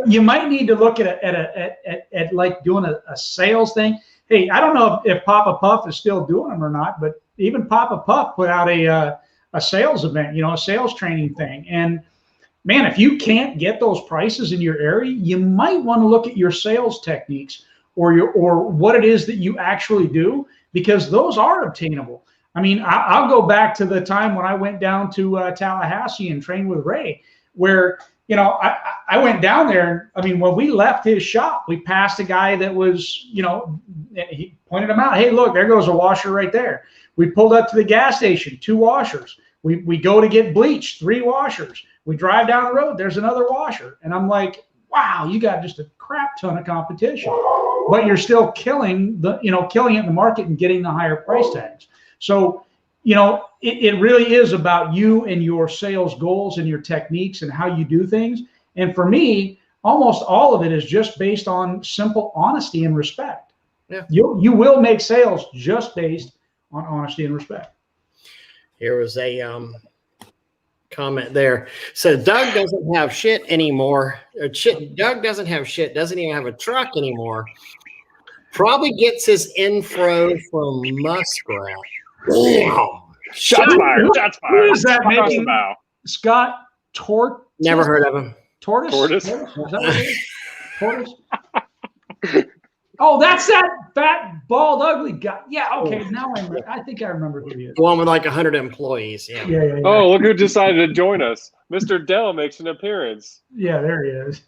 you might need to look at like doing a sales thing. Hey, I don't know if Papa Puff is still doing them or not, but even Papa Puff put out a sales event, you know, a sales training thing. And man, if you can't get those prices in your area, you might want to look at your sales techniques or what it is that you actually do, because those are obtainable. I mean, I'll go back to the time when I went down to Tallahassee and trained with Ray, where, you know, I went down there. I mean, when we left his shop, we passed a guy that was, you know, he pointed him out. Hey, look, there goes a washer right there. We pulled up to the gas station, 2 washers. We go to get bleach, 3 washers. We drive down the road, there's another washer. And I'm like, wow, you got just a crap ton of competition, but you're still killing it in the market and getting the higher price tags. So, you know, it really is about you and your sales goals and your techniques and how you do things. And for me, almost all of it is just based on simple honesty and respect. Yeah. You will make sales just based on honesty and respect. Here was a comment there. So Doug doesn't have shit anymore. Doug doesn't have shit, doesn't even have a truck anymore. Probably gets his info from Muskrat. Damn. Shots fired. Shots fired. Who is that making? Scott Tort? Never heard of him. Tortoise? Is that what it is? Tortoise? Oh, that's that fat, bald, ugly guy. Yeah, okay. Now I think I remember who he is. The one with like 100 employees. Yeah. Yeah. Oh, look who decided to join us. Mr. Dell makes an appearance. Yeah, there he is.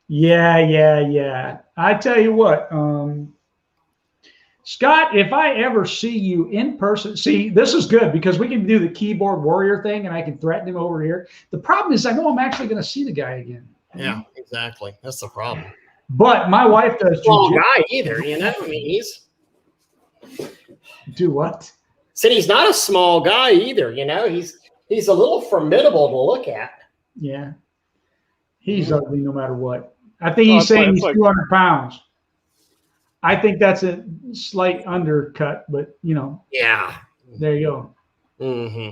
Yeah. I tell you what, Scott, if I ever see you in person, see, this is good because we can do the keyboard warrior thing and I can threaten him over here. The problem is I know I'm actually going to see the guy again. Yeah, exactly. That's the problem. But my wife does. Small guy either, you know. I mean, do what? Said he's not a small guy either. You know, he's a little formidable to look at. Yeah, he's ugly no matter what. I think he's saying he's 200 pounds. I think that's a slight undercut, but you know. Yeah. There you go. Mm-hmm.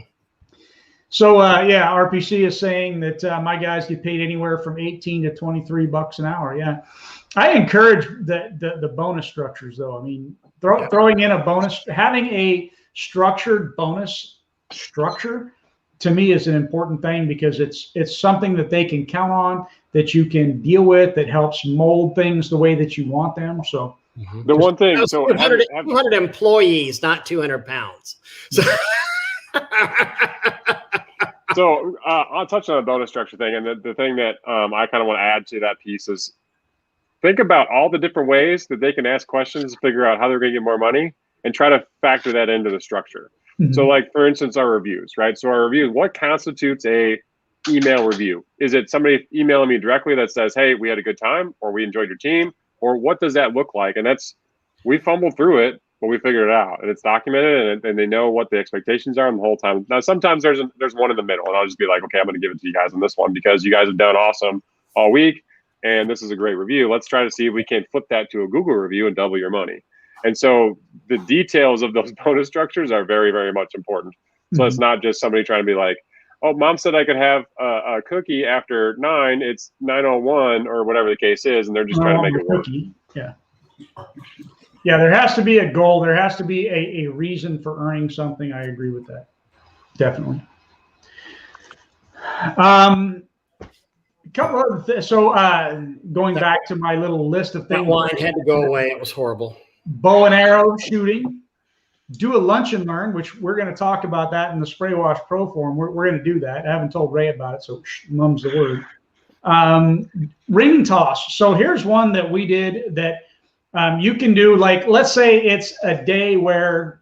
So RPC is saying that my guys get paid anywhere from $18 to $23 an hour. Yeah, I encourage the bonus structures though. I mean, throwing in a bonus, having a structured bonus structure, to me is an important thing because it's something that they can count on, that you can deal with, that helps mold things the way that you want them. So the one thing, so 200 employees, not 200 pounds. So. So I'll touch on the bonus structure thing, and the thing that I kind of want to add to that piece is think about all the different ways that they can ask questions to figure out how they're going to get more money, and try to factor that into the structure. Mm-hmm. So, like for instance, our reviews, right? So our reviews, what constitutes a email review? Is it somebody emailing me directly that says, "Hey, we had a good time," or "We enjoyed your team," or what does that look like? And we fumbled through it. But we figured it out, and it's documented, and they know what the expectations are the whole time. Now, sometimes there's one in the middle, and I'll just be like, okay, I'm going to give it to you guys on this one because you guys have done awesome all week, and this is a great review. Let's try to see if we can flip that to a Google review and double your money. And so the details of those bonus structures are very, very much important. So it's not just somebody trying to be like, oh, mom said I could have a cookie after 9. It's 9:01 or whatever the case is, and they're just trying to make it work. Yeah. Yeah, there has to be a goal. There has to be a reason for earning something. I agree with that. Definitely. A couple of so going back to my little list of things. That wine had to go away. It was horrible. Bow and arrow shooting. Do a lunch and learn, which we're going to talk about that in the Spray Wash Pro Forum. We're going to do that. I haven't told Ray about it, so mum's the word. Ring toss. So here's one that we did that you can do. Like, let's say it's a day where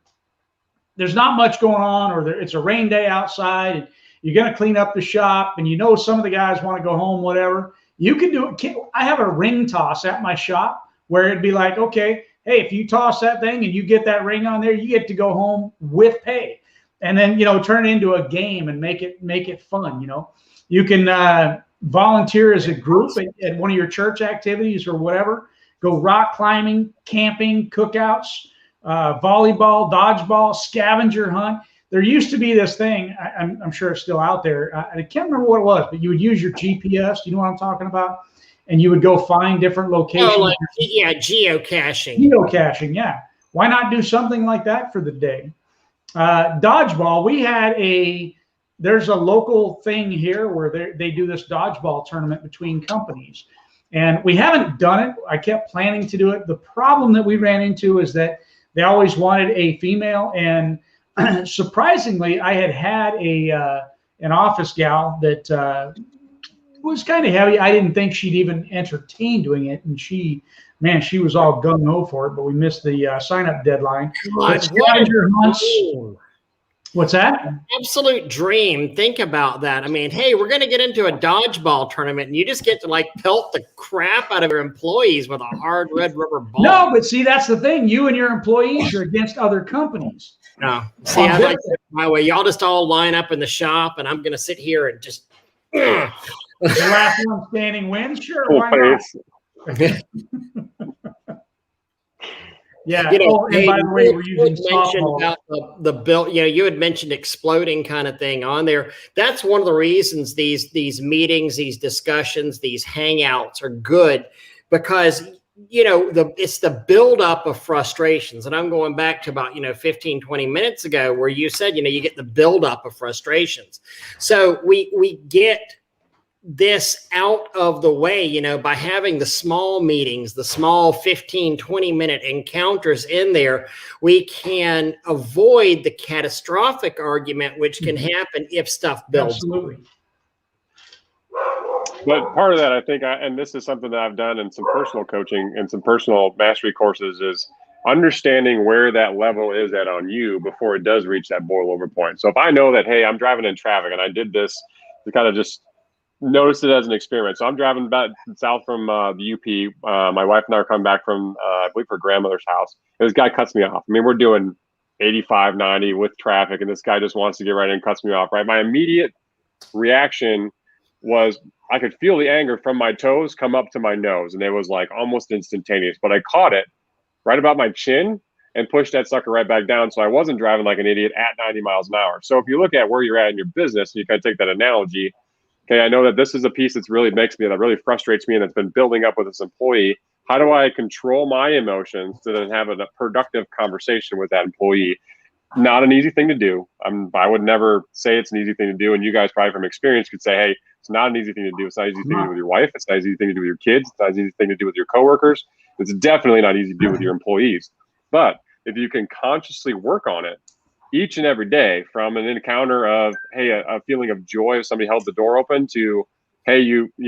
there's not much going on, or it's a rain day outside, and you're going to clean up the shop, and you know some of the guys want to go home, whatever. You can do it. I have a ring toss at my shop where it'd be like, okay, hey, if you toss that thing and you get that ring on there, you get to go home with pay. And then, turn it into a game and make it fun. You can volunteer as a group at one of your church activities or whatever. Go rock climbing, camping, cookouts, volleyball, dodgeball, scavenger hunt. There used to be this thing, I'm sure it's still out there. I can't remember what it was, but you would use your GPS. You know what I'm talking about? And you would go find different locations. Oh, geocaching. Geocaching, yeah. Why not do something like that for the day? Dodgeball, there's a local thing here where they do this dodgeball tournament between companies. And we haven't done it. I kept planning to do it. The problem that we ran into is that they always wanted a female. And surprisingly, I had an office gal that was kind of heavy. I didn't think she'd even entertain doing it, and she was all gung ho for it. But we missed the sign-up deadline. What's that? Absolute dream. Think about that. I mean, hey, we're going to get into a dodgeball tournament, and you just get to pelt the crap out of your employees with a hard red rubber ball. No, but see, that's the thing. You and your employees are against other companies. No, see, I like it my way. Y'all just all line up in the shop, and I'm going to sit here and just. The last one standing wins? Sure, why not? Yeah. And by the way, we're using softball. About the build. You had mentioned exploding kind of thing on there. That's one of the reasons these meetings, these discussions, these hangouts are good, because it's the buildup of frustrations. And I'm going back to about 15, 20 minutes ago where you said you get the buildup of frustrations. So we get this out of the way, by having the small meetings, the small 15, 20-minute encounters in there. We can avoid the catastrophic argument, which can happen if stuff builds. Absolutely. But part of that, I think, and this is something that I've done in some personal coaching and some personal mastery courses, is understanding where that level is at on you before it does reach that boil over point. So if I know that, hey, I'm driving in traffic, and I did this to kind of just notice it as an experiment. So I'm driving back south from the UP. My wife and I are coming back from, I believe, her grandmother's house. And this guy cuts me off. I mean, we're doing 85, 90 with traffic, and this guy just wants to get right in and cuts me off, right? My immediate reaction was I could feel the anger from my toes come up to my nose, and it was almost instantaneous. But I caught it right about my chin and pushed that sucker right back down, so I wasn't driving like an idiot at 90 miles an hour. So if you look at where you're at in your business, and you kind of take that analogy, okay, I know that this is a piece that really frustrates me, and that's been building up with this employee. How do I control my emotions to then have a productive conversation with that employee? Not an easy thing to do. I would never say it's an easy thing to do. And you guys probably from experience could say, hey, it's not an easy thing to do. It's not an easy thing to do with your wife. It's not an easy thing to do with your kids. It's not an easy thing to do with your coworkers. It's definitely not easy to do with your employees. But if you can consciously work on it each and every day, from an encounter of, hey, a feeling of joy if somebody held the door open, to, hey,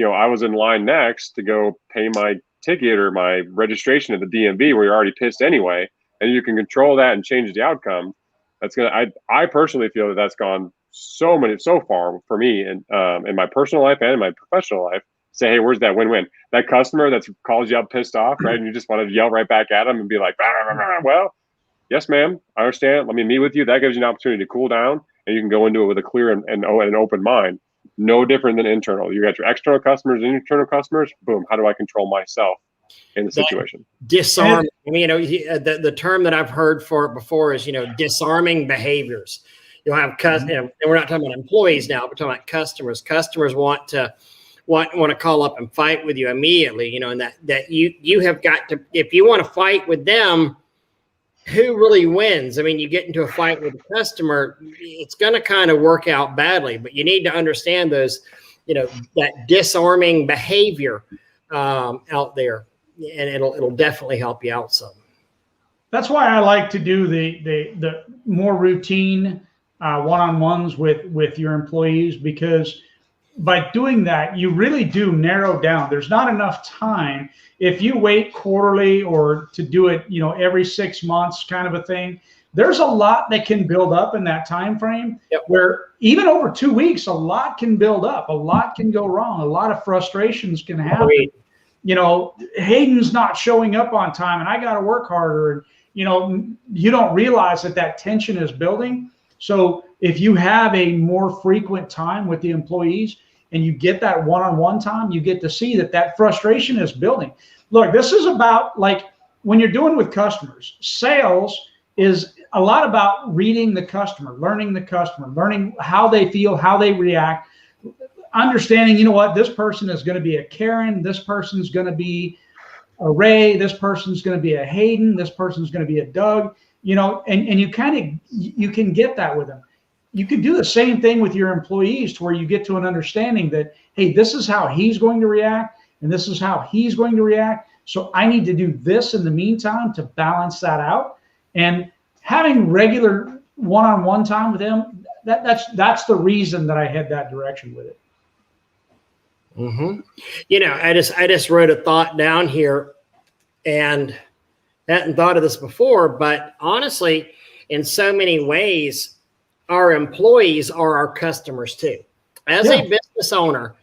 I was in line next to go pay my ticket or my registration at the DMV where you're already pissed anyway, and you can control that and change the outcome. I personally feel that that's gone so far for me in my personal life and in my professional life. Say, hey, where's that win-win? That customer that's calls you up pissed off, right? And you just want to yell right back at them and be like, well, yes, ma'am, I understand. Let me meet with you. That gives you an opportunity to cool down, and you can go into it with a clear and an open mind. No different than internal. You got your external customers and internal customers. Boom. How do I control myself in the situation? Disarm. I mean, the term that I've heard for it before is, disarming behaviors. You'll have and we're not talking about employees now, we're talking about customers. Customers want to call up and fight with you immediately, and that you have got to, if you want to fight with them, who really wins? I mean, you get into a fight with a customer, it's going to kind of work out badly, but you need to understand those, that disarming behavior out there, and it'll definitely help you out some. That's why I like to do the more routine one-on-ones with your employees, because by doing that, you really do narrow down. There's not enough time. If you wait quarterly or to do it, every 6 months kind of a thing, there's a lot that can build up in that time frame. Yep. Where even over 2 weeks, a lot can build up, a lot can go wrong, a lot of frustrations can happen. Hayden's not showing up on time and I got to work harder. And, you don't realize that tension is building. So if you have a more frequent time with the employees and you get that one-on-one time, you get to see that frustration is building. Look, this is about, like, when you're doing with customers, sales is a lot about reading the customer, learning how they feel, how they react, understanding, this person is going to be a Karen, this person's going to be a Ray, this person's going to be a Hayden, this person's going to be a Doug. And you can get that with them. You can do the same thing with your employees, to where you get to an understanding that, hey, this is how he's going to react and this is how he's going to react. So I need to do this in the meantime to balance that out. And having regular one-on-one time with him, that's the reason that I head that direction with it. Mm-hmm. I just wrote a thought down here, and hadn't thought of this before, but honestly, in so many ways, our employees are our customers too. As a business owner,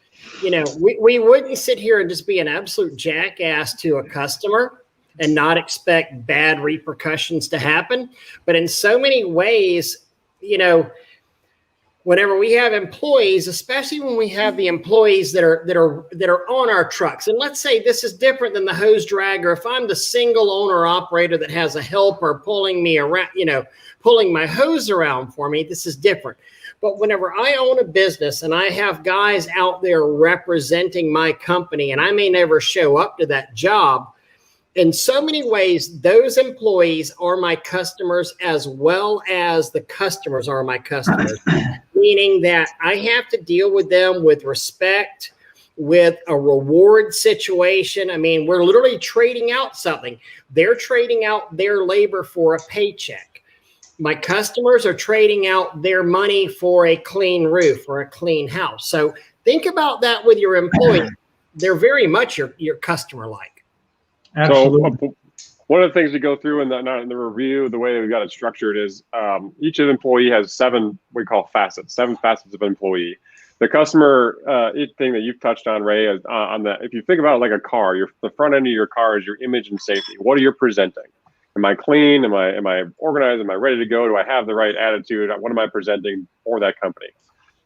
we wouldn't sit here and just be an absolute jackass to a customer and not expect bad repercussions to happen. But in so many ways, whenever we have employees, especially when we have the employees that are on our trucks, and let's say this is different than the hose dragger. If I'm the single owner operator that has a helper pulling me around, pulling my hose around for me, this is different. But whenever I own a business and I have guys out there representing my company, and I may never show up to that job, in so many ways, those employees are my customers as well as the customers are my customers, meaning that I have to deal with them with respect, with a reward situation. I mean, we're literally trading out something. They're trading out their labor for a paycheck. My customers are trading out their money for a clean roof or a clean house. So think about that with your employees. They're very much your customer-like. Absolutely. So one of the things we go through in the review, the way we've got it structured is each of the employee has 7 we call facets, 7 facets of an employee. The customer thing that you've touched on, Ray, is on the, if you think about it like a car, the front end of your car is your image and safety. What are you presenting? Am I clean? Am I organized? Am I ready to go? Do I have the right attitude? What am I presenting for that company?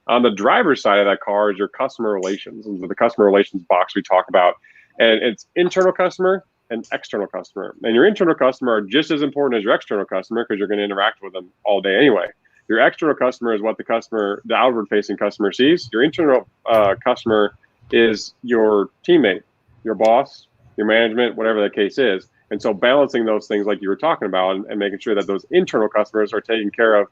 On the driver's side of that car is your customer relations, and the customer relations box we talk about, and it's internal customer and external customer. And your internal customer are just as important as your external customer, because you're going to interact with them all day anyway. Your external customer is what the outward facing customer sees. Your internal customer is your teammate, your boss, your management, whatever the case is. And so balancing those things like you were talking about, and making sure that those internal customers are taken care of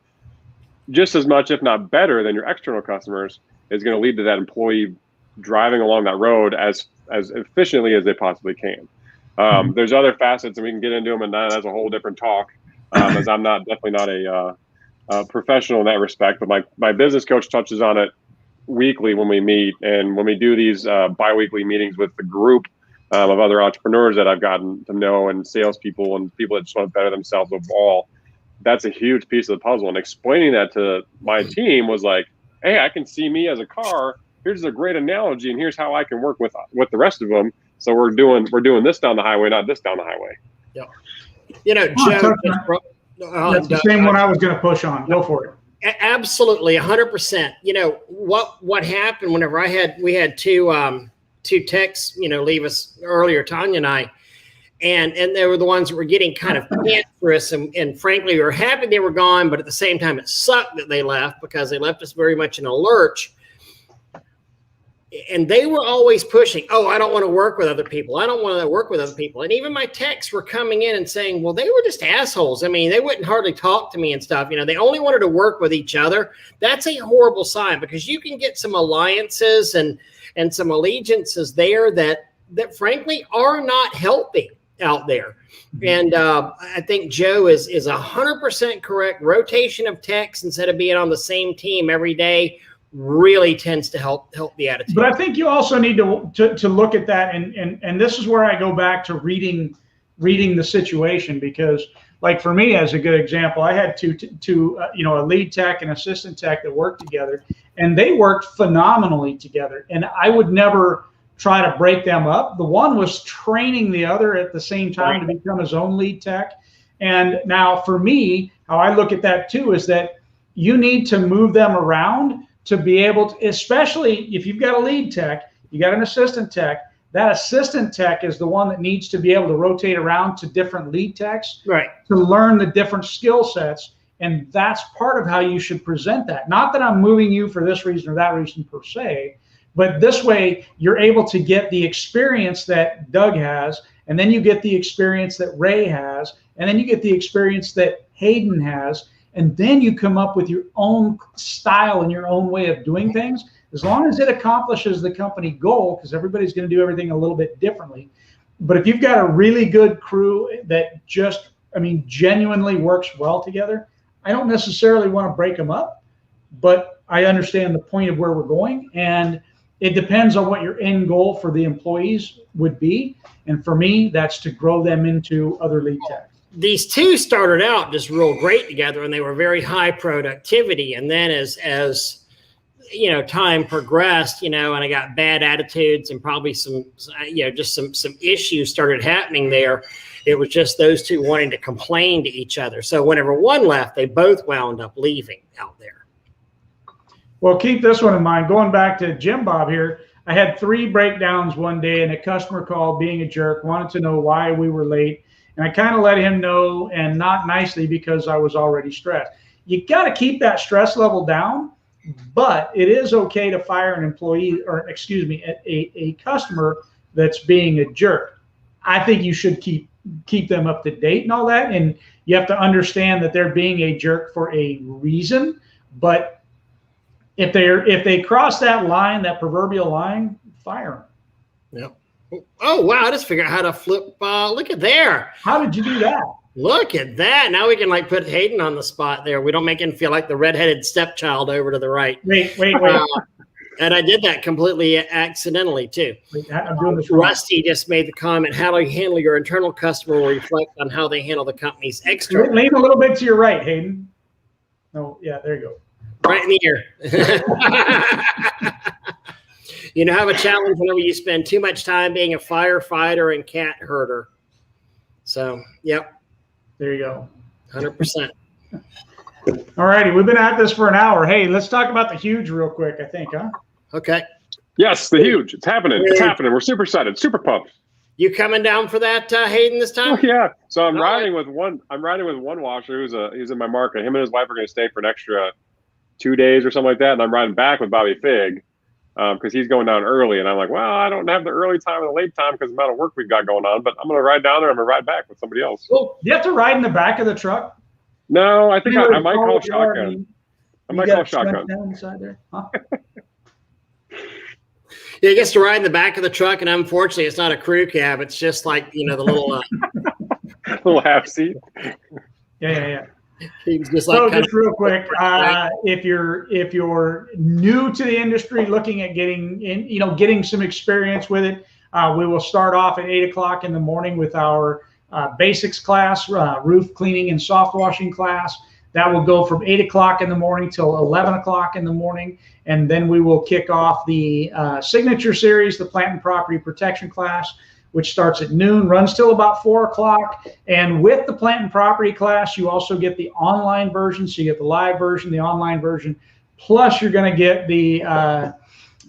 just as much, if not better, than your external customers, is going to lead to that employee driving along that road as efficiently as they possibly can. There's other facets, and we can get into them, and that's a whole different talk, as I'm definitely not a professional in that respect, but my business coach touches on it weekly when we meet, and when we do these bi-weekly meetings with the group of other entrepreneurs that I've gotten to know, and salespeople and people that just want to better themselves overall. That's a huge piece of the puzzle, and explaining that to my team was like, hey, I can see me as a car. Here's a great analogy, and here's how I can work with the rest of them. So we're doing this down the highway, not this down the highway. Yeah. Joe, that's the same one I was going to push on. Go for it. Absolutely, 100%. You know what happened whenever we had two techs, you know, leave us earlier, Tanya and I, and they were the ones that were getting kind of cancerous, and frankly, we were happy they were gone, but at the same time, it sucked that they left because they left us very much in a lurch. And they were always pushing, oh, I don't want to work with other people. I don't want to work with other people. And even my techs were coming in and saying, well, they were just assholes. I mean, they wouldn't hardly talk to me and stuff. You know, they only wanted to work with each other. That's a horrible sign, because you can get some alliances and some allegiances there that frankly are not healthy out there. And I think Joe is 100% correct. Rotation of techs instead of being on the same team every day really tends to help the attitude. But I think you also need to look at that, and this is where I go back to reading the situation, because like for me, as a good example, I had two you know, a lead tech and assistant tech that worked together, and they worked phenomenally together, and I would never try to break them up. The one was training the other at the same time to become his own lead tech. And now for me, how I look at that too is that you need to move them around to be able to, especially if you've got a lead tech, you got an assistant tech, that assistant tech is the one that needs to be able to rotate around to different lead techs to learn the different skill sets. And that's part of how you should present that. Not that I'm moving you for this reason or that reason per se, but this way you're able to get the experience that Doug has, and then you get the experience that Ray has, and then you get the experience that Hayden has, and then you come up with your own style and your own way of doing things, as long as it accomplishes the company goal, because everybody's going to do everything a little bit differently. But if you've got a really good crew that just, I mean, genuinely works well together, I don't necessarily want to break them up, but I understand the point of where we're going, and it depends on what your end goal for the employees would be. And for me, that's to grow them into other lead techs. These two started out just real great together, and they were very high productivity. And then as you know, time progressed, you know, and I got bad attitudes and probably some, you know, just some issues started happening there. It was just those two wanting to complain to each other. So whenever one left, they both wound up leaving out there. Well, keep this one in mind. Going back to Jim Bob here, I had 3 breakdowns one day, and a customer called being a jerk, wanted to know why we were late. And I kind of let him know, and not nicely, because I was already stressed. You got to keep that stress level down, but it is okay to fire an employee, or excuse me, a customer that's being a jerk. I think you should keep them up to date and all that. And you have to understand that they're being a jerk for a reason. But if they cross that line, that proverbial line, fire them. Yep. Oh, wow. I just figured out how to flip. Look at there. How did you do that? Look at that. Now we can like put Hayden on the spot there. We don't make him feel like the redheaded stepchild over to the right. Wait. And I did that completely accidentally too. I'm doing this wrong. Rusty just made the comment, how you handle your internal customer will reflect on how they handle the company's external. Lean a little bit to your right, Hayden. Oh, yeah, there you go. Right in the ear. You know, have a challenge whenever you spend too much time being a firefighter and cat herder. So, yep. There you go. 100%. All righty. We've been at this for an hour. Hey, let's talk about the huge real quick, I think, huh? Okay. Yes, the huge. It's happening. It's happening. We're super excited. Super pumped. You coming down for that, Hayden, this time? Oh, yeah. So I'm riding with one washer who's in my market. Him and his wife are going to stay for an extra 2 days or something like that. And I'm riding back with Bobby Fig. Because he's going down early, and I'm like, well, I don't have the early time and the late time because of the amount of work we've got going on, but I'm going to ride down there. I'm going to ride back with somebody else. Well, do you have to ride in the back of the truck? No, I think I might call shotgun. I might call shotgun. Down inside there? Huh? Yeah, he gets to ride in the back of the truck, and unfortunately, it's not a crew cab. It's just like, you know, the little little half seat. Yeah. Just like so just real quick, if you're new to the industry, looking at getting some experience with it, we will start off at 8 o'clock in the morning with our basics class, roof cleaning and soft washing class. That will go from 8 o'clock in the morning till 11 o'clock in the morning. And then we will kick off the signature series, the plant and property protection class, which starts at noon, runs till about 4 o'clock. And with the plant and property class, you also get the online version. So you get the live version, the online version, plus you're going to get the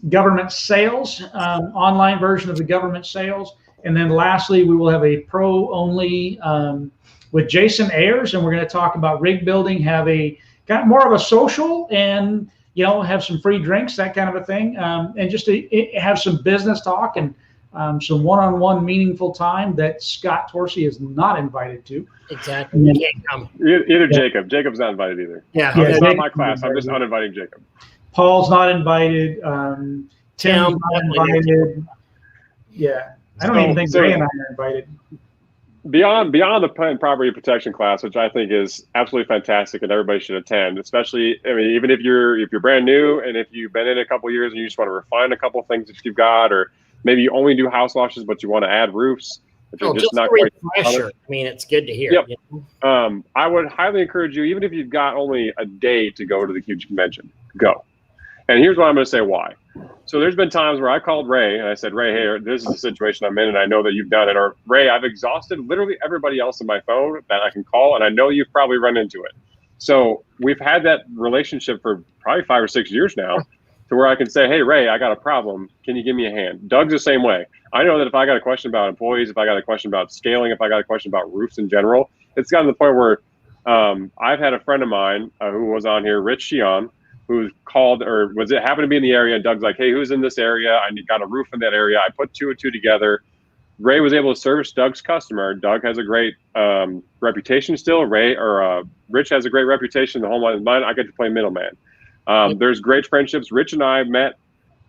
government sales, online version of the government sales. And then lastly, we will have a pro only with Jason Ayers, and we're going to talk about rig building, have got more of a social, and have some free drinks, that kind of a thing, and just to have some business talk and some one-on-one meaningful time that Scott Torsey is not invited to. Exactly. He can't come. Either Jacob. Jacob's not invited either. Yeah. It's not my class. I'm just uninviting Jacob. Paul's not invited. Tim's not invited. Yeah. I don't even think Ray and I are invited. Beyond the plant and property protection class, which I think is absolutely fantastic and everybody should attend, especially, I mean, even if you're brand new and if you've been in a couple of years and you just want to refine a couple of things that you've got, or maybe you only do house washes but you want to add roofs, if you're just not quite pressure. I mean, it's good to hear. Yep. I would highly encourage you, even if you've got only a day to go to the huge convention, go. And here's what I'm going to say why. So there's been times where I called Ray and I said, Ray, hey, this is the situation I'm in and I know that you've done it. Or Ray, I've exhausted literally everybody else on my phone that I can call, and I know you've probably run into it. So we've had that relationship for probably 5 or 6 years now, to where I can say, hey, Ray, I got a problem. Can you give me a hand? Doug's the same way. I know that if I got a question about employees, if I got a question about scaling, if I got a question about roofs in general, it's gotten to the point where I've had a friend of mine who was on here, Rich Sheon, who called, or was it happened to be in the area, and Doug's like, hey, who's in this area? I got a roof in that area. I put 2 and 2 together. Ray was able to service Doug's customer. Doug has a great reputation still. Rich has a great reputation. The whole line, I get to play middleman. There's great friendships. Rich and I met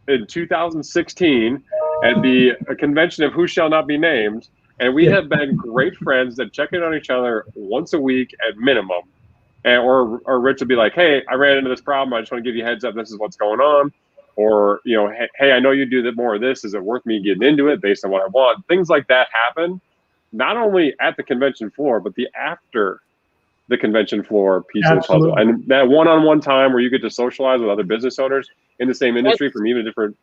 in 2016 at the convention of Who Shall Not Be Named, and we have been great friends that check in on each other once a week at minimum. Or Rich will be like, hey, I ran into this problem. I just want to give you a heads up. This is what's going on. Or, hey, I know you do more of this. Is it worth me getting into it based on what I want? Things like that happen, not only at the convention floor, but the after the convention floor piece of the puzzle. And that one-on-one time where you get to socialize with other business owners in the same industry from even different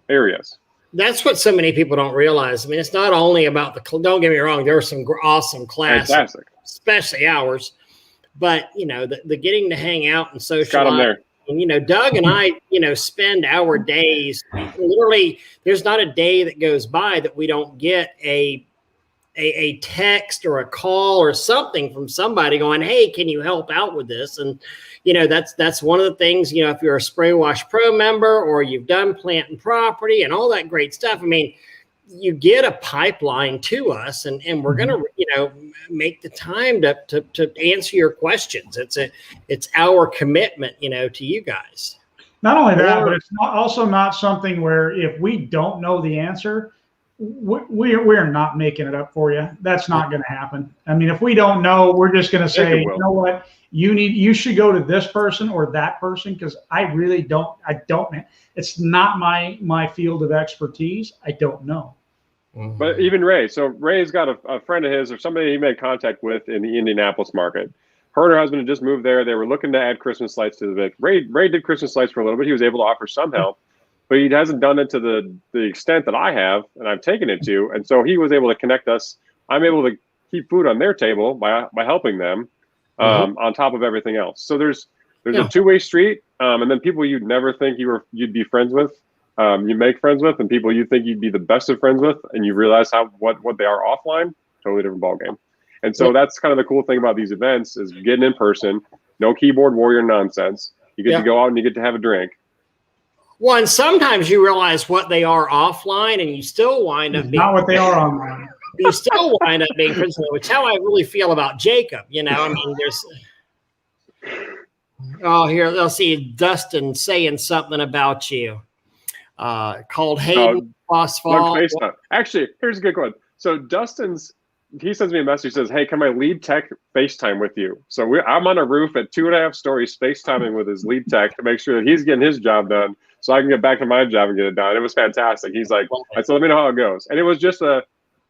areas. That's what so many people don't realize. I mean, it's not only about don't get me wrong, there are some awesome classes, fantastic, especially ours. But, the getting to hang out and socialize. Got them there. And, Doug and I, spend our days, literally, there's not a day that goes by that we don't get a text or a call or something from somebody going, hey, can you help out with this? And, that's one of the things, if you're a Spray Wash Pro member or you've done plant and property and all that great stuff. I mean, you get a pipeline to us, and we're going to, make the time to answer your questions. It's our commitment, to you guys. Not only that, but it's also not something where if we don't know the answer, we're not making it up for you. That's not going to happen. I mean, if we don't know, we're just going to say, you know what, you should go to this person or that person, because I don't. It's not my field of expertise. I don't know. But even Ray, so Ray's got a friend of his or somebody he made contact with in the Indianapolis market. Her and her husband had just moved there. They were looking to add Christmas lights to the bit. Ray did Christmas lights for a little bit. He was able to offer some help, but he hasn't done it to the extent that I have, and I've taken it to. And so he was able to connect us. I'm able to keep food on their table by helping them on top of everything else. So there's a two-way street, and then people you'd never think you'd be friends with. You make friends with, and people you think you'd be the best of friends with, and you realize what they are offline. Totally different ballgame. And so that's kind of the cool thing about these events is getting in person, no keyboard warrior nonsense. You get to go out and you get to have a drink. Well, and sometimes you realize what they are offline, and you still wind up being not what they are online. You still wind up being friends, which is how I really feel about Jacob. I mean, here, let's see, Dustin saying something about you. Called Hayden Simonis. Actually, here's a good one. So he sends me a message, says, hey, can my lead tech FaceTime with you? So I'm on a roof at 2.5 stories FaceTiming with his lead tech to make sure that he's getting his job done so I can get back to my job and get it done. It was fantastic. He's like, I said, let me know how it goes. And it was just a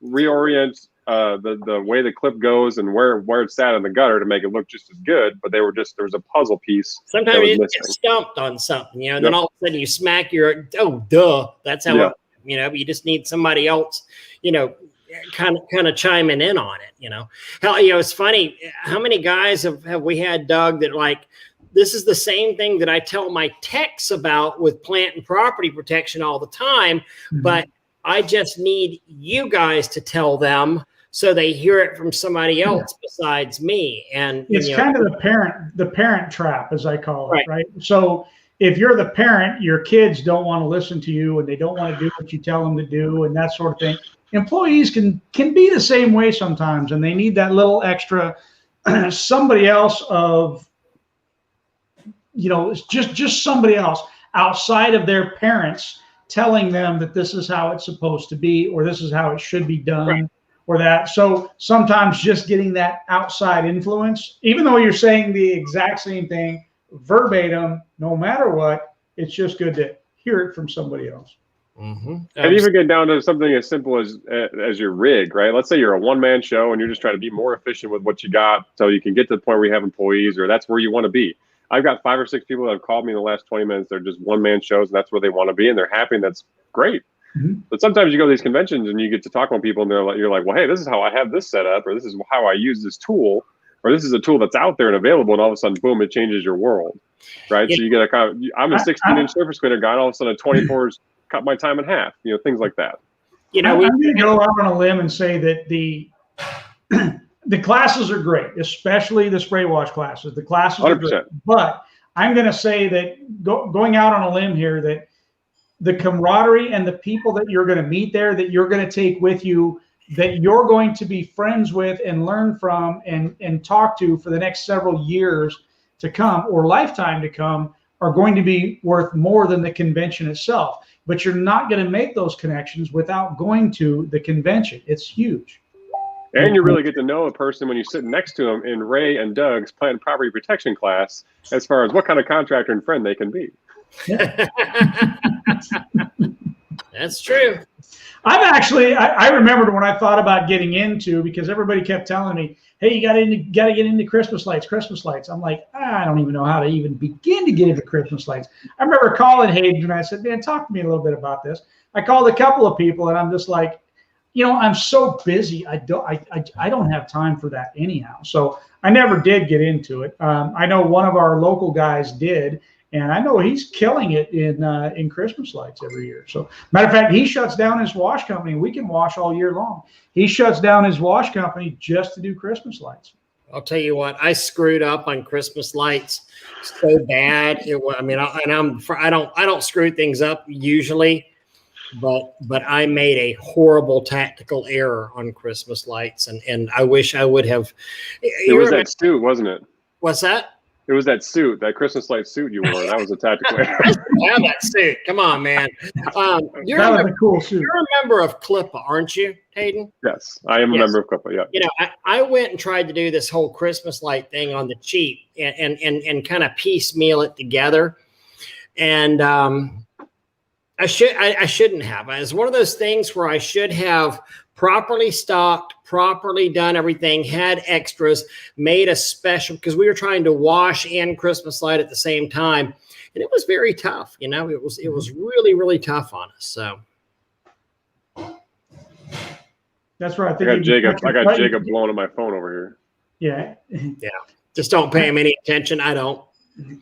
reorient the way the clip goes and where it's at in the gutter to make it look just as good. But there was a puzzle piece. Sometimes you get stumped on something, and then all of a sudden you smack your, oh, duh. That's how but you just need somebody else, kind of chiming in on it, Hell, it's funny. How many guys have we had, Doug, that like, this is the same thing that I tell my techs about with plant and property protection all the time, but I just need you guys to tell them so they hear it from somebody else besides me. And it's kind of the parent trap, as I call it, right? So if you're the parent, your kids don't want to listen to you and they don't want to do what you tell them to do and that sort of thing. Employees can be the same way sometimes, and they need that little extra somebody else of, it's just somebody else outside of their parents telling them that this is how it's supposed to be, or this is how it should be done, or that. So sometimes just getting that outside influence, even though you're saying the exact same thing verbatim, no matter what, it's just good to hear it from somebody else. And even get down to something as simple as your rig, right? Let's say you're a one-man show and you're just trying to be more efficient with what you got so you can get to the point where you have employees, or that's where you want to be. I've got 5 or 6 people that have called me in the last 20 minutes. They're just one-man shows, and that's where they want to be, and they're happy, and that's great. But sometimes you go to these conventions and you get to talk with people, and you're like, well, hey, this is how I have this set up, or this is how I use this tool, or this is a tool that's out there and available, and all of a sudden, boom, it changes your world, right? So you get I'm a 16-inch surface cleaner guy, and all of a sudden, a 24's cut my time in half, things like that. I'm going to go out on a limb and say that the classes are great, especially the spray wash classes. The classes 100%. Are great. But I'm going to say that going out on a limb here, that the camaraderie and the people that you're going to meet there, that you're going to take with you, that you're going to be friends with and learn from and talk to for the next several years to come or lifetime to come, are going to be worth more than the convention itself. But you're not going to make those connections without going to the convention. It's huge. And you really get to know a person when you sit next to them in Ray and Doug's plant and property protection class, as far as what kind of contractor and friend they can be. That's true. I remembered when I thought about getting into, because everybody kept telling me, hey, you got to get into Christmas lights. I'm like, I don't even know how to even begin to get into Christmas lights. I remember calling Hayden and I said, man, talk to me a little bit about this. I called a couple of people and I'm just like, I'm so busy. I don't have time for that anyhow. So I never did get into it. I know one of our local guys did, and I know he's killing it in Christmas lights every year. So matter of fact, he shuts down his wash company. We can wash all year long. He shuts down his wash company just to do Christmas lights. I'll tell you what, I screwed up on Christmas lights so bad. I don't screw things up usually. But I made a horrible tactical error on Christmas lights, and I wish I would have. It was that suit, wasn't it? What's that? It was that suit, that Christmas light suit you wore. That was a tactical error. Yeah, that suit. Come on, man. You're a cool suit. You're a member of Clippa, aren't you, Hayden? Yes, I am a member of Clippa. Yeah. I went and tried to do this whole Christmas light thing on the cheap and kind of piecemeal it together, and I shouldn't have. It's one of those things where I should have properly stocked, properly done everything, had extras, made a special, because we were trying to wash and Christmas light at the same time, and it was very tough. It was really, really tough on us. So that's right. I got Jacob blowing on my phone over here. Yeah. Just don't pay him any attention. I don't.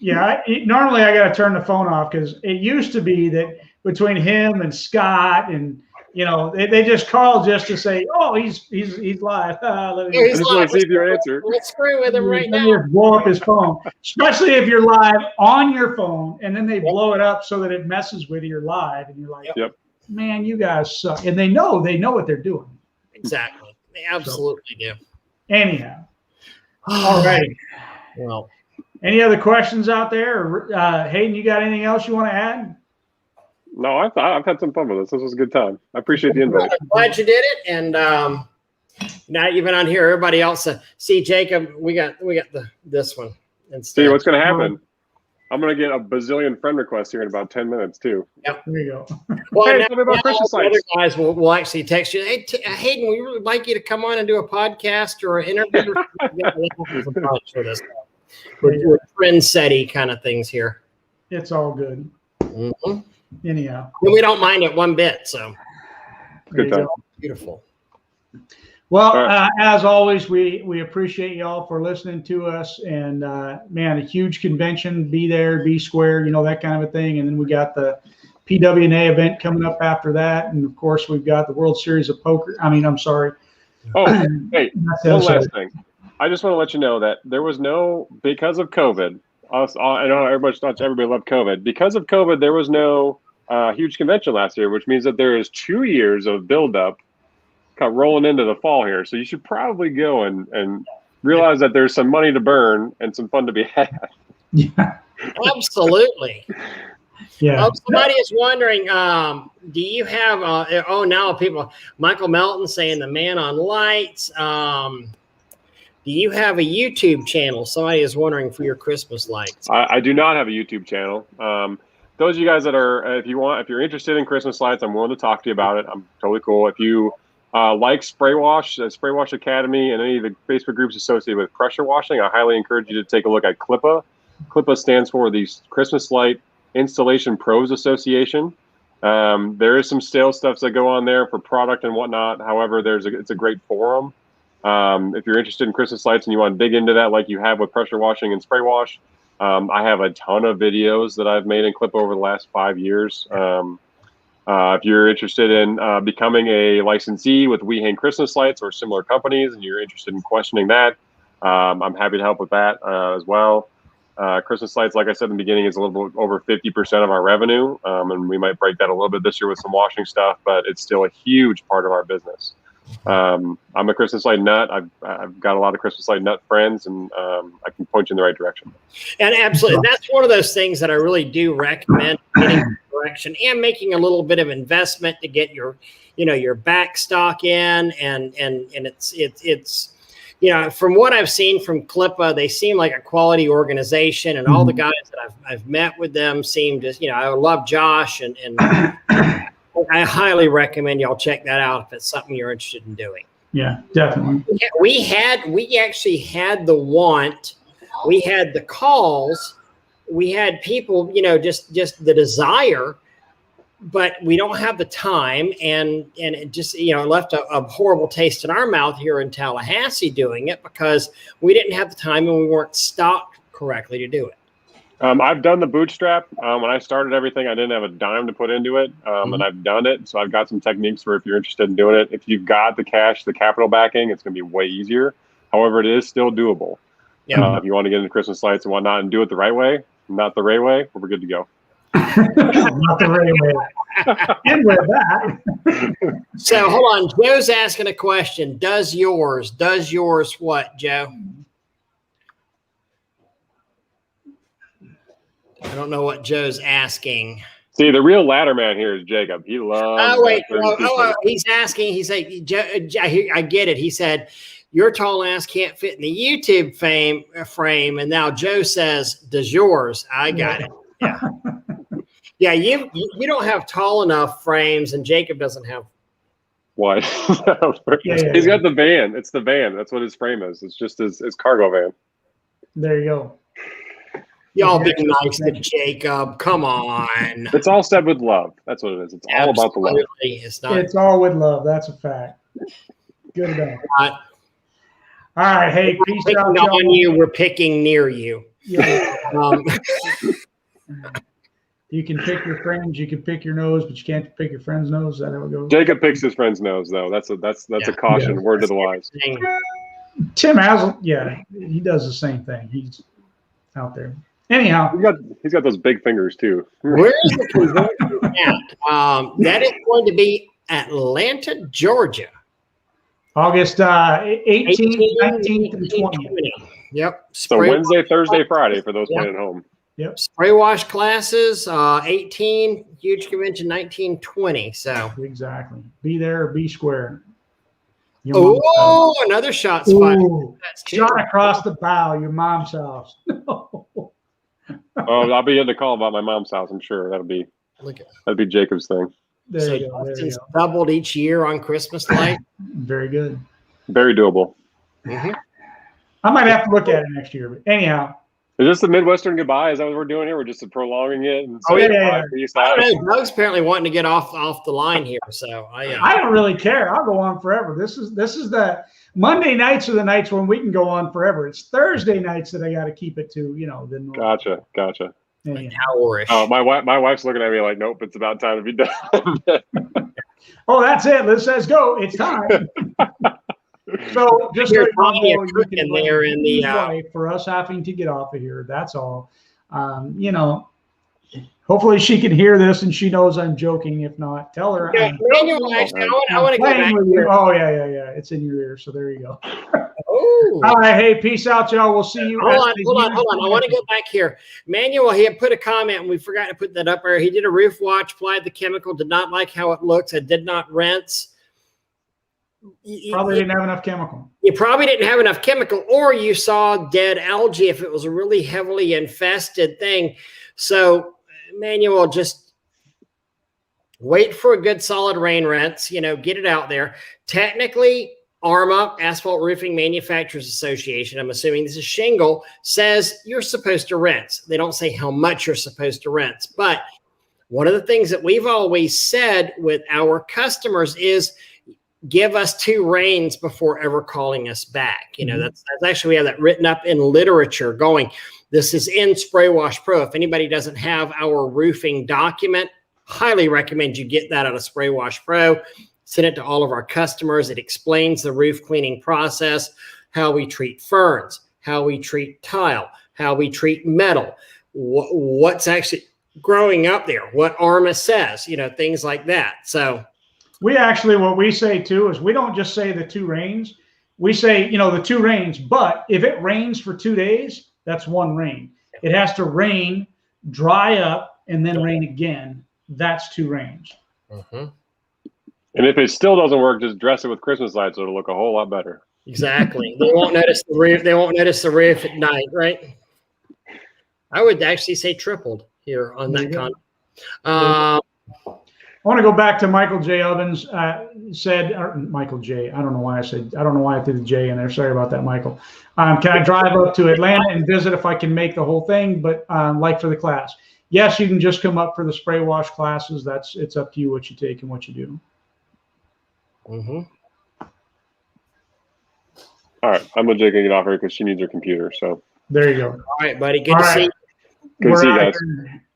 Yeah. Normally I got to turn the phone off, because it used to be that between him and Scott and they just call just to say, oh, he's live. I just want to see if you answer. Let's screw with him right now. Just blow up his phone, especially if you're live on your phone, and then they blow it up so that it messes with your live, and you're like, man, you guys suck. And they know what they're doing. Exactly. They absolutely do. Anyhow. All right. Well, any other questions out there? Hayden, you got anything else you want to add? No, I've had some fun with this. This was a good time. I appreciate the invite. I'm glad you did it. And now you've been on here. Everybody else, see Jacob. We got this one instead. See what's going to happen. I'm going to get a bazillion friend requests here in about 10 minutes too. Yep, there you go. Well, hey, tell me about Christmas lights. Other guys will actually text you. Hey, Hayden, we really like you to come on and do a podcast or an interview. We're trend-setty kind of things here. It's all good. Mm-hmm. Anyhow, we don't mind it one bit. So Good time. beautiful. Well, as always, we appreciate y'all for listening to us. And man, a huge convention. Be there, be square, that kind of a thing. And then we got the PWNA event coming up after that, and of course we've got the World Series of Poker. I'm sorry. Oh, hey, one last thing. I just want to let you know that there was because of COVID. I know everybody loved COVID. Because of COVID, there was no huge convention last year, which means that there is 2 years of buildup rolling into the fall here. So you should probably go and realize that there's some money to burn and some fun to be had. Yeah, absolutely. Yeah. Somebody is wondering, do you have, now people, Michael Melton saying the man on lights. Do you have a YouTube channel? Somebody is wondering for your Christmas lights. I do not have a YouTube channel. Those of you guys that are, if you're interested in Christmas lights, I'm willing to talk to you about it. I'm totally cool. If you like Spray Wash Academy, and any of the Facebook groups associated with pressure washing, I highly encourage you to take a look at CLIPA. CLIPA stands for the Christmas Light Installation Pros Association. There is some sales stuff that go on there for product and whatnot. However, it's a great forum. If you're interested in Christmas lights and you want to dig into that like you have with pressure washing and spray wash, I have a ton of videos that I've made in CLIPA over the last 5 years. If you're interested in becoming a licensee with We Hang Christmas Lights or similar companies and you're interested in questioning that, I'm happy to help with that as well. Christmas lights, like I said in the beginning, is a little bit over 50% of our revenue, and we might break that a little bit this year with some washing stuff, but it's still a huge part of our business. I'm a Christmas light nut. I've got a lot of Christmas light nut friends, and I can point you in the right direction. And absolutely, that's one of those things that I really do recommend, getting direction and making a little bit of investment to get your back stock in, and it's. From what I've seen from CLIPA, they seem like a quality organization, and all the guys that I've met with them seem to, I love Josh, and I highly recommend y'all check that out if it's something you're interested in doing. Yeah, definitely. We actually had the want, we had the calls, we had people, just the desire, but we don't have the time, and it just left a horrible taste in our mouth here in Tallahassee doing it because we didn't have the time and we weren't stocked correctly to do it. I've done the bootstrap. When I started everything, I didn't have a dime to put into it, and I've done it. So I've got some techniques for if you're interested in doing it. If you've got the cash, the capital backing, it's going to be way easier. However, it is still doable. Yeah. If you want to get into Christmas lights and whatnot and do it the right way, not the Ray way, we're good to go. Not the Ray way. And with that. So hold on. Joe's asking a question. Does yours what, Joe? I don't know what Joe's asking. See, the real ladder man here is Jacob. He loves. Oh wait, he's asking. He's like, I get it. He said, "Your tall ass can't fit in the YouTube frame," and now Joe says, "Does yours?" I got it. Yeah, yeah. You don't have tall enough frames, and Jacob doesn't have. Why? He's got the van. It's the van. That's what his frame is. It's just his cargo van. There you go. Y'all be nice to Jacob. Come on. It's all said with love. That's what it is. It's all about the love. It's all with love. That's a fact. Good enough. All right. Hey, peace out. On you. We're picking near you. Yeah. You can pick your friends. You can pick your nose, but you can't pick your friend's nose. Is that how it goes? Jacob picks his friend's nose, though. That's a caution. Word to the wise. Tim Hazel, he does the same thing. He's out there. Anyhow, he's got those big fingers too. Where is the convention at? That is going to be Atlanta, Georgia. August 18th, 19th, and 20th. Yep. So Wednesday, Thursday, Friday for those playing at home. Yep. Spray wash classes, 18, huge convention, 19, 20. So exactly. Be there or be square. Oh, another shot spot. Shot across the bow, your mom's house. Oh, I'll be in the call about my mom's house. I'm sure that'll be Jacob's thing. There you go. Doubled each year on Christmas light. Very good. Very doable. I might have to look at it next year, but anyhow, Is this the Midwestern goodbye? Is that what we're doing here? We're just prolonging it and Oh, saying yeah. peace I out. don't know. Doug's apparently wanting to get off the line here, so I don't really care. I'll go on forever. This is the Monday nights are the nights when we can go on forever. It's Thursday nights that I got to keep it to, the normal. Gotcha. An hour-ish. Oh, my wife's looking at me like, nope, it's about time to be done. Oh, that's it. Let's go. It's time. So just so you know, for us having to get off of here, that's all. Hopefully she can hear this and she knows I'm joking. If not, tell her. Yeah, Manuel, actually, I want to go back here. Oh, yeah. It's in your ear. So there you go. Oh. All right. Hey, peace out, y'all. We'll see you. Hold on. I want to go back here. Manuel, he had put a comment and we forgot to put that up there. He did a roof watch, applied the chemical, did not like how it looks. It did not rinse. Probably didn't have enough chemical. You probably didn't have enough chemical, or you saw dead algae if it was a really heavily infested thing. So, Manuel, just wait for a good solid rain rinse, get it out there. Technically, ARMA, Asphalt Roofing Manufacturers Association, I'm assuming this is shingle, says you're supposed to rinse. They don't say how much you're supposed to rinse. But one of the things that we've always said with our customers is give us 2 rains before ever calling us back. That's actually, we have that written up in literature going. This is in Spray Wash Pro. If anybody doesn't have our roofing document, highly recommend you get that out of Spray Wash Pro. Send it to all of our customers. It explains the roof cleaning process, how we treat ferns, how we treat tile, how we treat metal, what's actually growing up there, what ARMA says, things like that. So we actually, what we say too is we don't just say the 2 rains. We say, the 2 rains, but if it rains for 2 days, that's 1 rain. It has to rain, dry up, and then rain again. That's 2 rains. Mm-hmm. And if it still doesn't work, just dress it with Christmas lights, so it'll look a whole lot better. Exactly. They won't notice the roof. They won't notice the roof at night, right? I would actually say tripled here on that con. I want to go back to Michael J. Ovens Michael J. I don't know why I did the J in there. Sorry about that, Michael. Can I drive up to Atlanta and visit if I can make the whole thing? But like for the class, yes, you can just come up for the spray wash classes. It's up to you what you take and what you do. Mm-hmm. All right, I'm legit gonna get off here because she needs her computer. So there you go. All right, buddy. Good to see you. Good to see you guys.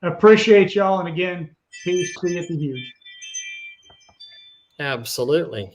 Appreciate y'all, and again, peace. See you at the huge. Absolutely.